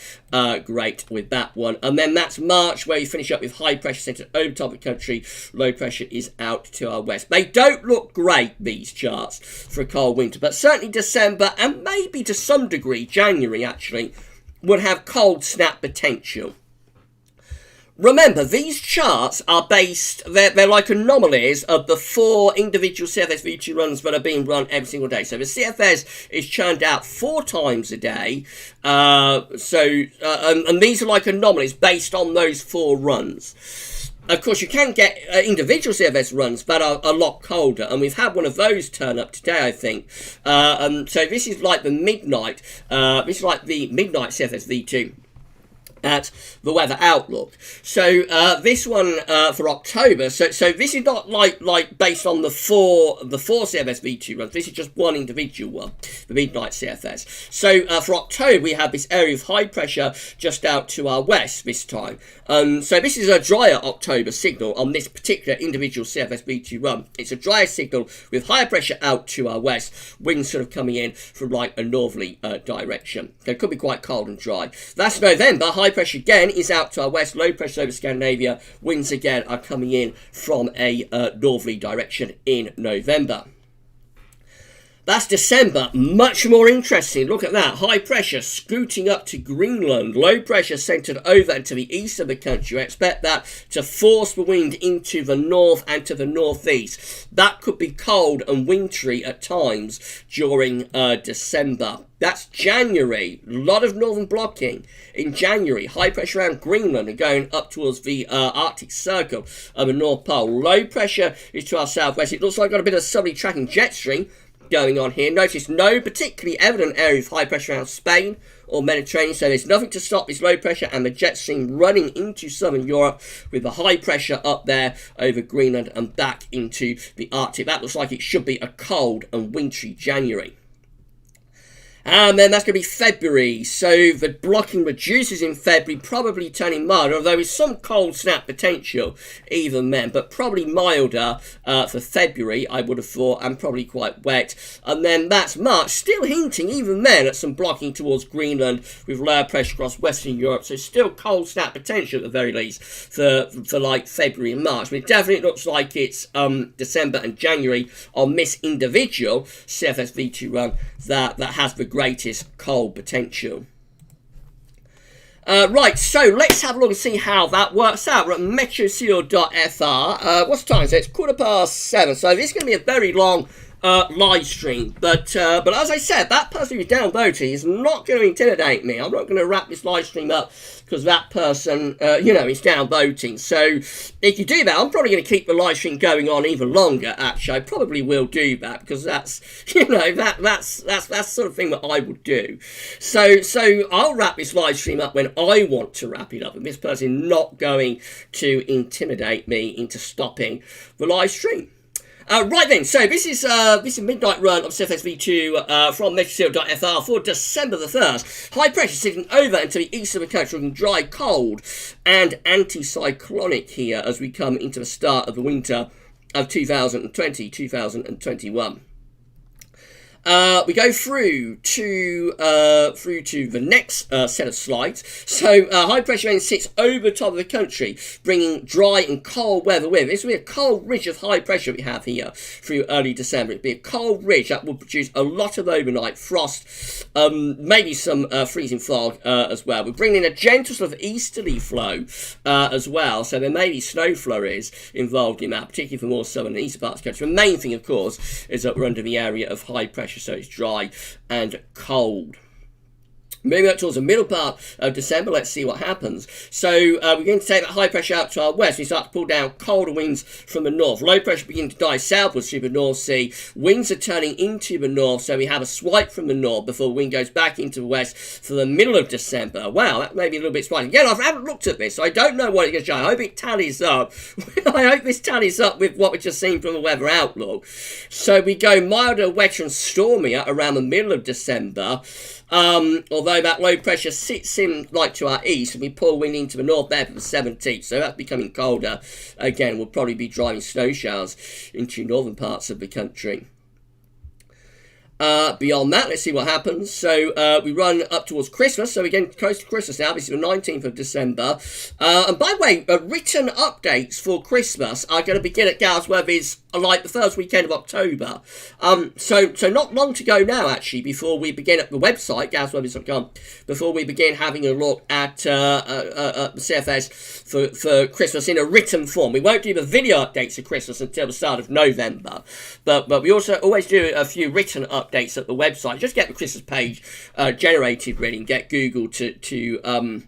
great with that one. And then that's March, where you finish up with high pressure centred over top of the country. Low pressure is out to our west. They don't look great, these charts, for a cold winter, but certainly December, and maybe to some degree January actually, would have cold snap potential. Remember, these charts are based, they're like anomalies of the 4 individual CFS V2 runs that are being run every single day. So the CFS is churned out 4 times a day. And these are like anomalies based on those 4 runs. Of course, you can get individual CFS runs that are a lot colder, and we've had one of those turn up today, I think. So this is like the midnight, midnight CFS V2. At the weather outlook. So this one for October. So this is not like based on the four CFS V2 runs. This is just one individual one, the midnight CFS. So for October we have this area of high pressure just out to our west this time. So this is a drier October signal on this particular individual CFS V2 run. It's a drier signal with higher pressure out to our west. Winds sort of coming in from like a northerly direction. So it could be quite cold and dry. That's November. High pressure again is out to our west, low pressure over Scandinavia. Winds again are coming in from a northerly direction in November. That's December, much more interesting. Look at that, high pressure scooting up to Greenland, low pressure centred over and to the east of the country. I expect that to force the wind into the north and to the northeast. That could be cold and wintry at times during December. That's January, a lot of northern blocking in January. High pressure around Greenland and going up towards the Arctic Circle of the North Pole. Low pressure is to our southwest. It looks like got a bit of southerly tracking jet stream going on here. Notice no particularly evident area of high pressure around Spain or Mediterranean, so there's nothing to stop this low pressure and the jet stream running into southern Europe with the high pressure up there over Greenland and back into the Arctic. That looks like it should be a cold and wintry January. And then that's going to be February, so the blocking reduces in February, probably turning milder, although with some cold snap potential even then, but probably milder for February, I would have thought, and probably quite wet. And then that's March, still hinting even then at some blocking towards Greenland with lower pressure across Western Europe, so still cold snap potential at the very least for like February and March. But it definitely looks like it's December and January on this individual CFS V2 run that has the greatest cold potential. Right, so let's have a look and see how that works out. We're at meteorological.fr. What's the time? So it's 7:15. So this is going to be a very long live stream. But as I said, that person who's downvoting is not going to intimidate me. I'm not going to wrap this live stream up because that person, is downvoting. So if you do that, I'm probably going to keep the live stream going on even longer. Actually, I probably will do that because that's the sort of thing that I would do. So I'll wrap this live stream up when I want to wrap it up, and this person is not going to intimidate me into stopping the live stream. Right then, so this is midnight run of CFS V2 from Meteorological for December the 1st. High pressure sitting over into the east of the country, looking dry, cold, and anticyclonic here as we come into the start of the winter of 2020-2021. We go through to the next set of slides. So high pressure then sits over top of the country, bringing dry and cold weather with it. This will be a cold ridge of high pressure we have here through early December. It'll be a cold ridge that will produce a lot of overnight frost, maybe some freezing fog as well. We're bringing in a gentle sort of easterly flow as well, so there may be snow flurries involved in that, particularly for more southern and eastern parts of the country. The main thing, of course, is that we're under the area of high pressure, so it's dry and cold. Moving up towards the middle part of December, let's see what happens. So we're going to take that high pressure out to our west. We start to pull down colder winds from the north. Low pressure begins to die southwards through the North Sea. Winds are turning into the north, so we have a swipe from the north before the wind goes back into the west for the middle of December. Wow, that may be a little bit surprising. Again, I haven't looked at this, so I don't know what it's going to show. I hope it tallies up. I hope this tallies up with what we've just seen from the weather outlook. So we go milder, wetter and stormier around the middle of December. Although that low pressure sits in like to our east, and we pull wind into the north there for the 17th, so that's becoming colder. Again, we'll probably be driving snow showers into northern parts of the country. Beyond that, let's see what happens. So we run up towards Christmas, so we're getting close to Christmas now. This is the 19th of December. And by the way, written updates for Christmas are going to begin at GavsWeatherVids like the first weekend of October. So not long to go now, actually, before we begin at the website, GavsWeatherVids.com, before we begin having a look at the CFS for Christmas in a written form. We won't do the video updates of Christmas until the start of November, but we also always do a few written updates at the website. Just get the Christmas page generated ready and get Google to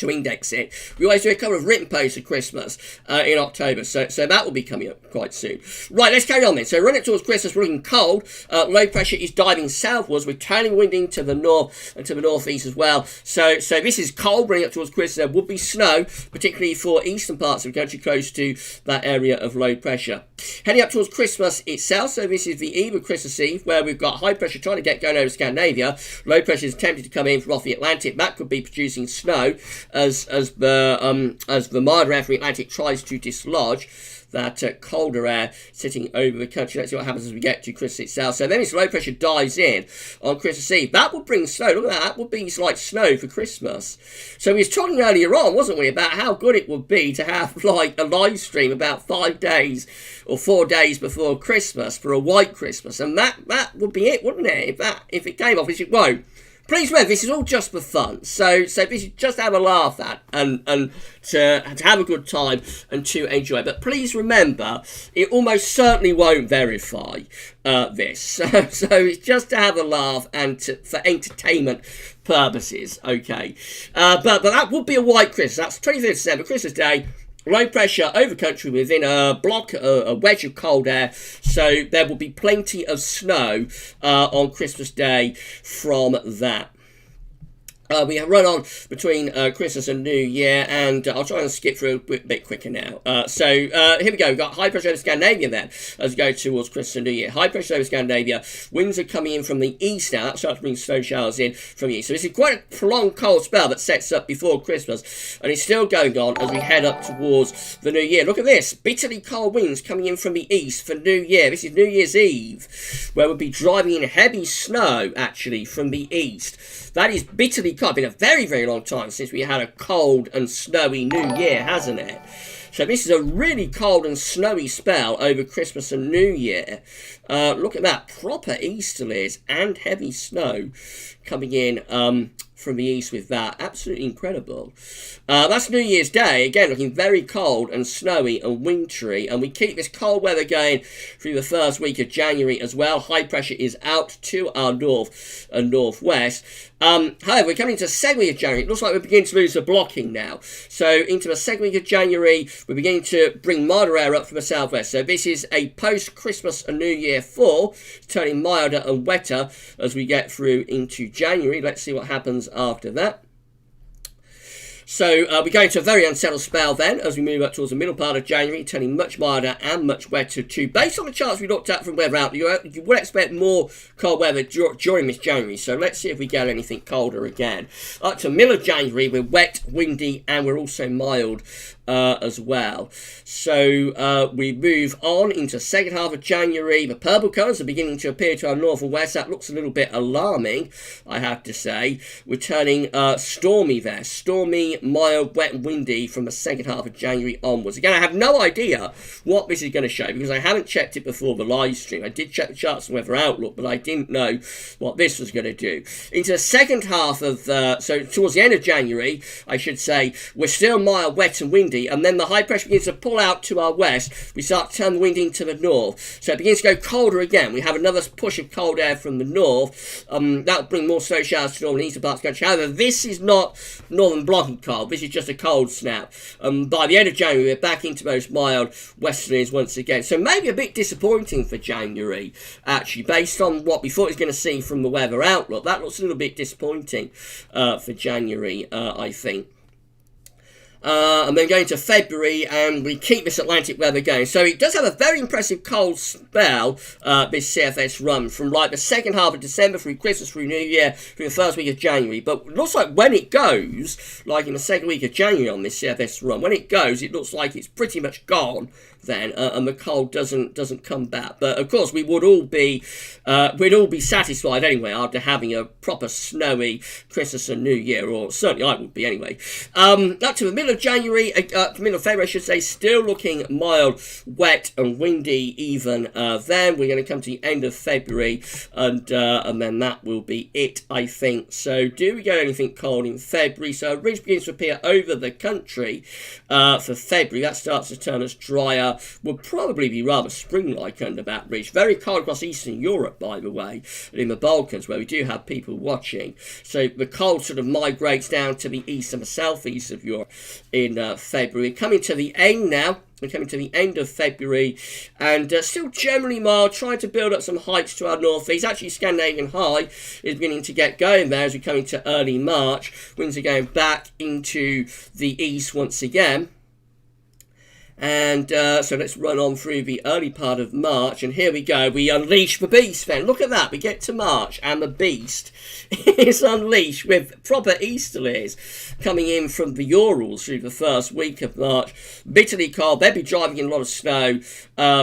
index it. We always do a couple of written posts at Christmas in October, so that will be coming up quite soon. Right, let's carry on then. So running towards Christmas, we're looking cold. Low pressure is diving southwards. We're turning wind into the north and to the northeast as well. So this is cold. Running up towards Christmas, there will be snow, particularly for eastern parts of the country close to that area of low pressure. Heading up towards Christmas itself, so this is the eve of Christmas Eve, where we've got high pressure trying to get going over Scandinavia. Low pressure is attempting to come in from off the Atlantic. That could be producing snow as the milder air from the Atlantic tries to dislodge that colder air sitting over the country. Let's see what happens as we get to Christmas itself. So then this low pressure dives in on Christmas Eve. That will bring snow. Look at that. That would be like snow for Christmas. So we was talking earlier on, wasn't we, about how good it would be to have like a live stream about 5 days or 4 days before Christmas for a white Christmas. And that would be it, wouldn't it? If it came off, which it won't. Please remember, this is all just for fun. So this is just to have a laugh at and to have a good time and to enjoy. But please remember, it almost certainly won't verify this. So it's just to have a laugh and for entertainment purposes, okay? But that would be a white Christmas. That's 25th December, Christmas Day. Low pressure over country within a block, a wedge of cold air, so there will be plenty of snow on Christmas Day from that. We have run on between Christmas and New Year, and I'll try and skip through a bit quicker now. So here we go. We've got high pressure over Scandinavia then as we go towards Christmas and New Year. High pressure over Scandinavia. Winds are coming in from the east now. That starts to bring snow showers in from the east. So this is quite a prolonged cold spell that sets up before Christmas, and it's still going on as we head up towards the New Year. Look at this. Bitterly cold winds coming in from the east for New Year. This is New Year's Eve, where we'll be driving in heavy snow, actually, from the east. That is bitterly cold. It's been a very, very long time since we had a cold and snowy New Year, hasn't it? So this is a really cold and snowy spell over Christmas and New Year. Look at that. Proper easterlies and heavy snow coming in from the east with that. Absolutely incredible. That's New Year's Day. Again, looking very cold and snowy and wintry. And we keep this cold weather going through the first week of January as well. High pressure is out to our north and northwest. However, we're coming into the second week of January. It looks like we're beginning to lose the blocking now. So into the second week of January, we're beginning to bring milder air up from the southwest. So this is a post-Christmas and New Year fall, turning milder and wetter as we get through into January. Let's see what happens after that. So we go into a very unsettled spell then as we move up towards the middle part of January, turning much milder and much wetter too. Based on the charts we looked at from Weather Outlook, you would expect more cold weather during this January. So let's see if we get anything colder again. Up to the middle of January, we're wet, windy, and we're also mild as well. So we move on into the second half of January. The purple colours are beginning to appear to our north and west. That looks a little bit alarming, I have to say. We're turning stormy there. Stormy, mild, wet and windy from the second half of January onwards. Again, I have no idea what this is going to show because I haven't checked it before the live stream. I did check the charts and Weather Outlook, but I didn't know what this was going to do. Into the second half of, so towards the end of January, I should say, we're still mild, wet and windy. And then the high pressure begins to pull out to our west. We start to turn the wind into the north. So it begins to go colder again. We have another push of cold air from the north. That will bring more snow showers to northern and eastern parts of the country. However, this is not northern blocking cold. This is just a cold snap. By the end of January, we're back into those mild westerlies once again. So maybe a bit disappointing for January, actually, based on what we thought we was going to see from the Weather Outlook. That looks a little bit disappointing for January, I think. And then going to February, and we keep this Atlantic weather going. So it does have a very impressive cold spell, this CFS run, from like the second half of December through Christmas, through New Year, through the first week of January. But it looks like when it goes, like in the second week of January on this CFS run, when it goes, it looks like it's pretty much gone then, and the cold doesn't come back. But of course, we would all be satisfied anyway after having a proper snowy Christmas and New Year, or certainly I would be anyway. Up to the middle of January, middle of February, I should say, still looking mild, wet and windy even then. We're going to come to the end of February, and then that will be it, I think. So do we get anything cold in February? So a ridge begins to appear over the country for February. That starts to turn us drier. Will probably be rather spring-like under that ridge. Very cold across Eastern Europe, by the way, and in the Balkans, where we do have people watching. So the cold sort of migrates down to the east and the southeast of Europe in February. Coming to the end now. We're coming to the end of February, and still generally mild, trying to build up some heights to our northeast. Actually, Scandinavian High is beginning to get going there as we come into early March. Winds are going back into the east once again. And so let's run on through the early part of March, and here we go. We unleash the beast then. Look at that. We get to March, and the beast is unleashed with proper easterlies coming in from the Urals through the first week of March. Bitterly cold. They'll be driving in a lot of snow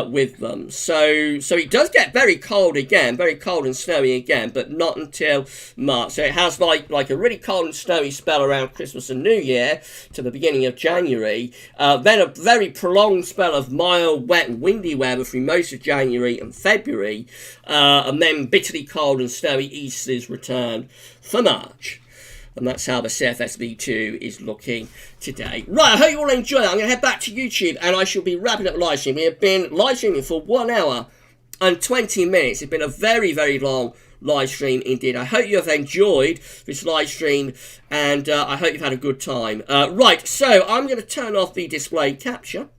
with them. So it does get very cold again, very cold and snowy again, but not until March. So it has like a really cold and snowy spell around Christmas and New Year to the beginning of January. Then a very prolonged spell of mild, wet and windy weather through most of January and February, and then bitterly cold and snowy easterlies return for March. And that's how the CFS V2 is looking today. Right, I hope you all enjoy it. I'm going to head back to YouTube, and I shall be wrapping up the live stream. We have been live streaming for 1 hour and 20 minutes. It's been a very, very long live stream indeed. I hope you have enjoyed this live stream, and I hope you've had a good time. Right, so I'm going to turn off the display capture.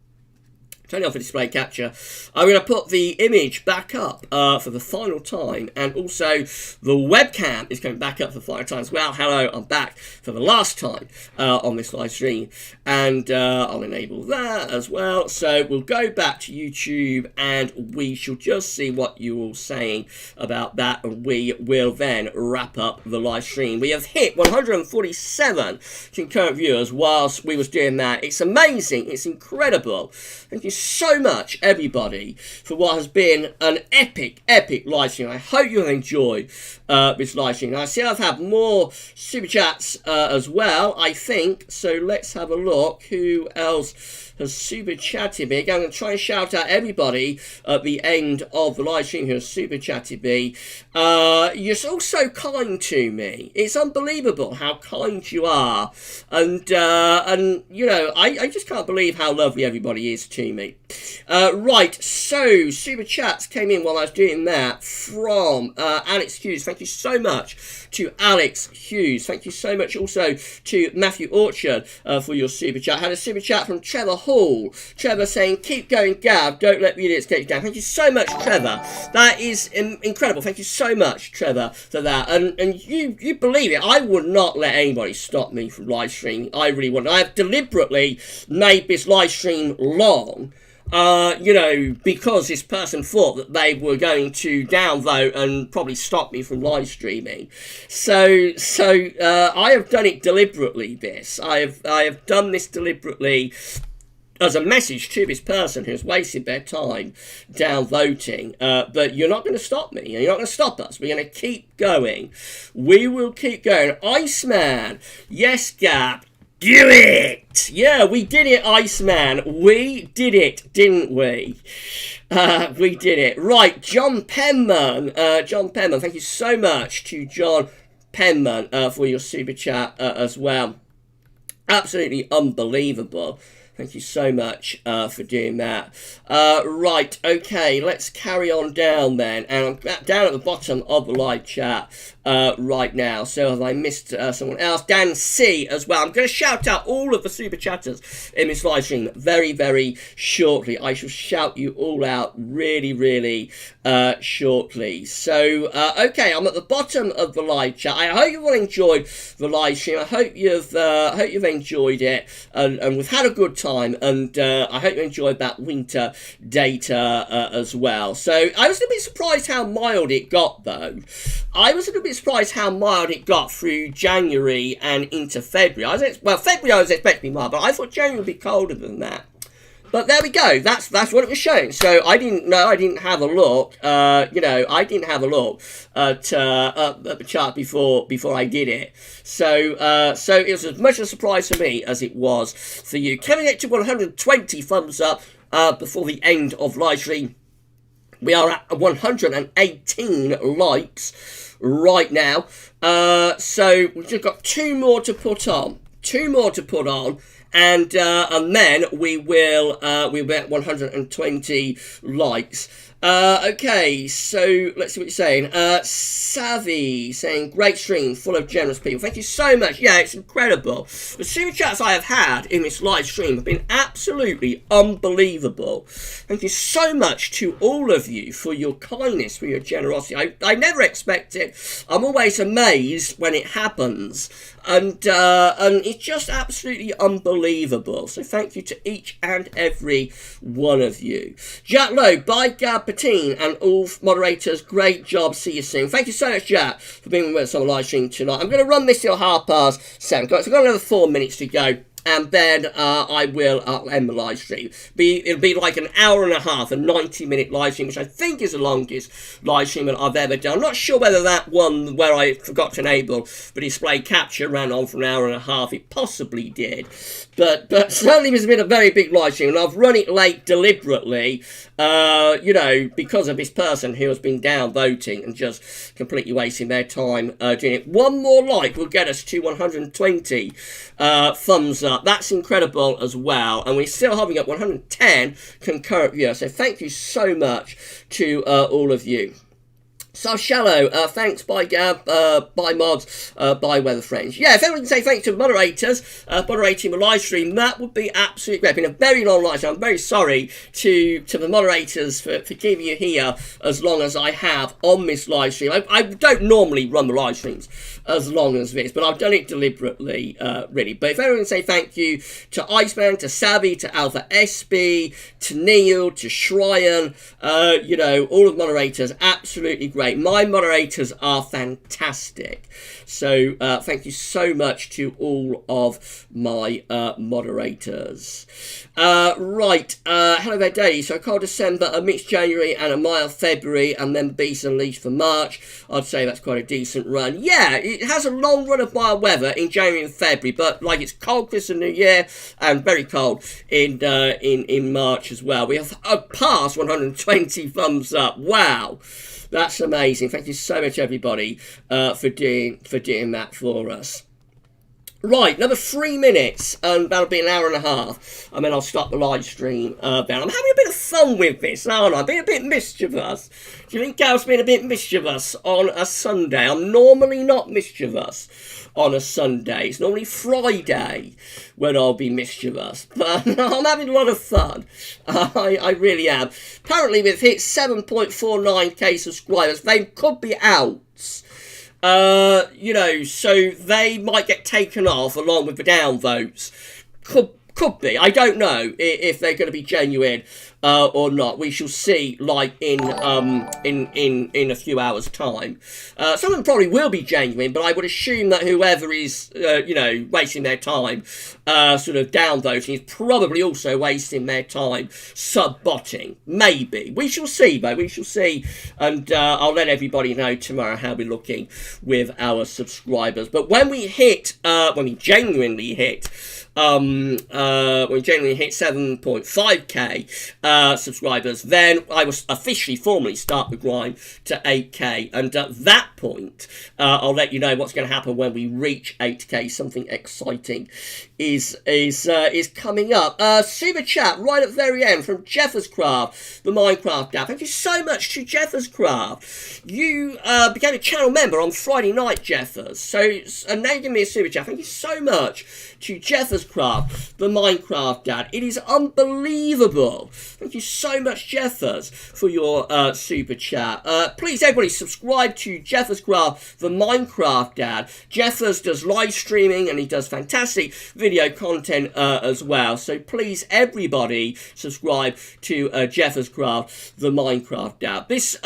I'm going to put the image back up for the final time, and also the webcam is going back up for the final time as well. Hello, I'm back for the last time on this live stream, and I'll enable that as well. So we'll go back to YouTube, and we shall just see what you're all saying about that, and we will then wrap up the live stream. We have hit 147 concurrent viewers whilst we was doing that. It's amazing. It's incredible. Thank you so much, everybody, for what has been an epic live stream. I hope you have enjoyed this live stream. I see I've had more super chats as well, I think. So let's have a look. Who else has super chatted me. Again, I'm going to try and shout out everybody at the end of the live stream who has super chatted me. You're all so kind to me. It's unbelievable how kind you are. And you know, I just can't believe how lovely everybody is to me. Right, so super chats came in while I was doing that from Alex Hughes. Thank you so much to Alex Hughes. Thank you so much also to Matthew Orchard for your super chat. Had a super chat from Trevor Hall. Trevor saying, keep going, Gav. Don't let the idiots get you down. Thank you so much, Trevor. That is incredible. Thank you so much, Trevor, for that. And you believe it, I would not let anybody stop me from live streaming. I really wouldn't. I have deliberately made this live stream long. You know, because this person thought that they were going to downvote and probably stop me from live streaming. So I have done it deliberately, this. I have done this deliberately as a message to this person who's wasted their time downvoting. But you're not going to stop me. You're not going to stop us. We're going to keep going. We will keep going. Iceman. Yes, Gab. Do it! Yeah, we did it, Iceman. We did it, didn't we? We did it. Right, John Penman. John Penman, thank you so much to John Penman for your super chat as well. Absolutely unbelievable. Thank you so much for doing that. Right, okay, let's carry on down then. And I'm down at the bottom of the live chat right now. So have I missed someone else? Dan C as well. I'm going to shout out all of the super chatters in this live stream very, very shortly. I shall shout you all out really, really shortly. So, okay, I'm at the bottom of the live chat. I hope you've all enjoyed the live stream. I hope you've enjoyed it and we've had a good time, and I hope you enjoyed that winter data as well. So I was a bit surprised how mild it got, though. I was a little bit surprised how mild it got through January and into February. February I was expecting mild, but I thought January would be colder than that. But there we go. That's what it was showing. So I didn't know. I didn't have a look. You know, I didn't have a look at the chart before I did it. So it was as much a surprise for me as it was for you. Can we get to 120 thumbs up before the end of live stream? We are at 118 likes right now. So we've just got two more to put on. And then we will at 120 likes. Okay, so let's see what you're saying. Savvy saying, great stream, full of generous people. Thank you so much. Yeah, it's incredible. The super chats I have had in this live stream have been absolutely unbelievable. Thank you so much to all of you for your kindness, for your generosity. I never expect it. I'm always amazed when it happens. And it's just absolutely unbelievable. So thank you to each and every one of you. Jack Lowe, bye Gab Patine, and all moderators, great job. See you soon. Thank you so much, Jack, for being with us on the live stream tonight. I'm going to run this till 7:30. So I've got another 4 minutes to go. And then I will end the live stream. It'll be like an hour and a half, a 90-minute live stream, which I think is the longest live stream that I've ever done. I'm not sure whether that one where I forgot to enable the display capture ran on for an hour and a half. It possibly did. But certainly it has been a very big live stream, and I've run it late deliberately, you know, because of this person who has been downvoting and just completely wasting their time doing it. One more like will get us to 120 thumbs up. That's incredible as well, and we're still hovering at 110 concurrent viewers, so thank you so much to all of you. So shallow, thanks, bye Gab, bye mods, bye weather friends. Yeah, if everyone can say thanks to moderators moderating the live stream, that would be absolutely great. It's been a very long live stream. I'm very sorry to the moderators for keeping you here as long as I have on this live stream. I don't normally run the live streams as long as this, but I've done it deliberately, really. But if everyone can say thank you to Iceman, to Savvy, to Alpha SB, to Neil, to Shryan, you know, all of the moderators, absolutely great. great. My moderators are fantastic. So thank you so much to all of my moderators. Right, hello there, Dave. So a cold December, a mixed January, and a mild February, and then Beast Unleashed for March. I'd say that's quite a decent run. Yeah, it has a long run of mild weather in January and February, but like it's cold Christmas and New Year, and very cold in March as well. We have passed 120 thumbs up. Wow. That's amazing. Thank you so much, everybody, for doing that for us. Right, another 3 minutes, and that'll be an hour and a half, and then I'll stop the live stream down. I'm having a bit of fun with this, aren't I? Being a bit mischievous. Do you think Gav's been a bit mischievous on a Sunday? I'm normally not mischievous on a Sunday. It's normally Friday when I'll be mischievous. But I'm having a lot of fun. I really am. Apparently, we've hit 7.49k subscribers. They could be outs. You know, so they might get taken off along with the downvotes. Could be. I don't know if they're going to be genuine or not. We shall see, like in a few hours' time. Some of them probably will be genuine, but I would assume that whoever is you know, wasting their time sort of downvoting is probably also wasting their time sub-botting. Maybe. We shall see, though. We shall see, and I'll let everybody know tomorrow how we're looking with our subscribers. But when we hit, when we genuinely hit 7.5k subscribers, then I will officially formally start the grind to 8k, and at that point I'll let you know what's going to happen when we reach 8k. Something exciting is coming up. Super chat right at the very end from Jefferscraft, the Minecraft app. Thank you so much to Jefferscraft. You became a channel member on Friday night, Jeffers, and now you give me a super chat. Thank you so much to Jefferscraft, the Minecraft dad. It is unbelievable. Thank you so much, Jeffers, for your super chat. Please, everybody, subscribe to Jefferscraft, the Minecraft dad. Jeffers does live streaming, and he does fantastic video content as well. So please, everybody, subscribe to Jefferscraft, the Minecraft dad. This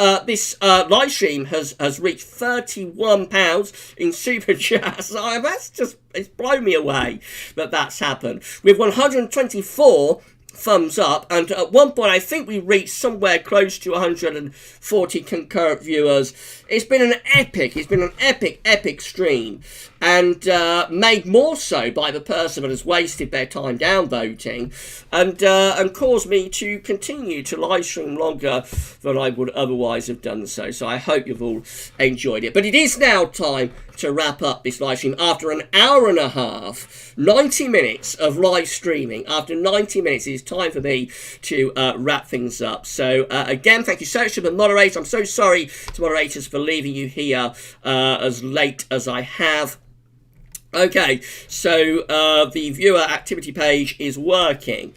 live stream has reached £31 in super chats. That's just, it's blown me away that that's happened. With 124 thumbs up, and at one point I think we reached somewhere close to 140 concurrent viewers. It's been an epic stream, and made more so by the person that has wasted their time downvoting, and caused me to continue to live stream longer than I would otherwise have done so. So I hope you've all enjoyed it. But it is now time to wrap up this live stream after an hour and a half, 90 minutes of live streaming. After 90 minutes, it is time for me to wrap things up. So again, thank you so much to the moderator. I'm so sorry to moderators for leaving you here as late as I have. Okay, so the viewer activity page is working.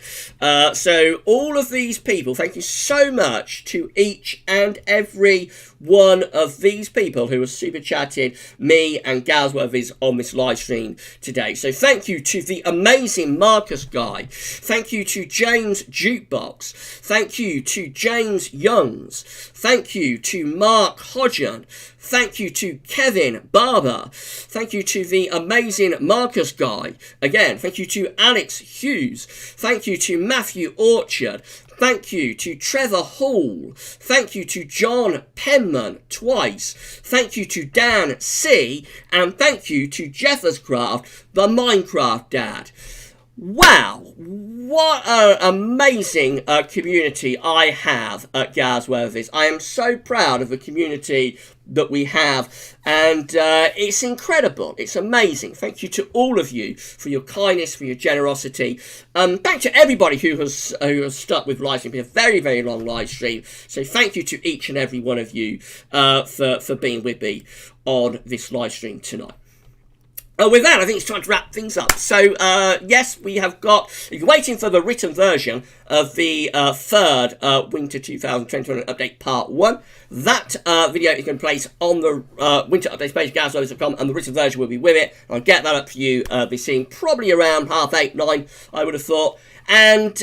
So all of these people, thank you so much to each and every one of these people who have super chatted me and GavsWeatherVids on this live stream today. So thank you to the amazing Marcus Guy. Thank you to James Jukebox. Thank you to James Youngs. Thank you to Mark Hodgen. Thank you to Kevin Barber. Thank you to the amazing Marcus Guy. Again, thank you to Alex Hughes. Thank you to Matthew Orchard. Thank you to Trevor Hall. Thank you to John Penman twice. Thank you to Dan C. And thank you to Jefferscraft, the Minecraft dad. Wow, what an amazing community I have at GavsWeatherVids. I am so proud of the community that we have, and it's incredible. It's amazing. Thank you to all of you for your kindness, for your generosity. Thank to everybody who has stuck with live stream. It's been a very, very long live stream. So thank you to each and every one of you for being with me on this live stream tonight. With that, I think it's time to wrap things up. So, yes, we have got, if you're waiting for the written version of the third Winter 2021 Update Part 1. That video is going to place on the Winter Updates page, GavsWeatherVids.com, and the written version will be with it. I'll get that up for you this evening, probably around 8:30, 9, I would have thought. And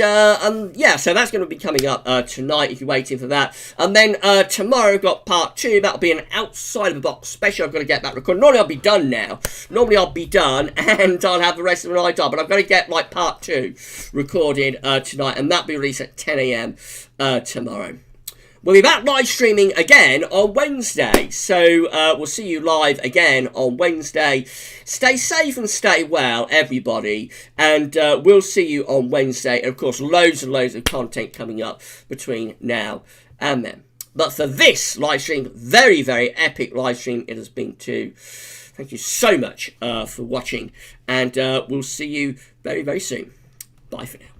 yeah, so that's going to be coming up tonight if you're waiting for that. And then tomorrow we've got part 2. That'll be an outside of the box special. I've got to get that recorded. Normally I'll be done now. Normally I'll be done and I'll have the rest of the night on. But I've got to get like part 2 recorded tonight, and that'll be released at 10 AM tomorrow. We'll be back live streaming again on Wednesday, so we'll see you live again on Wednesday. Stay safe and stay well, everybody, and we'll see you on Wednesday. And of course, loads and loads of content coming up between now and then. But for this live stream, very, very epic live stream it has been too. Thank you so much for watching, and we'll see you very, very soon. Bye for now.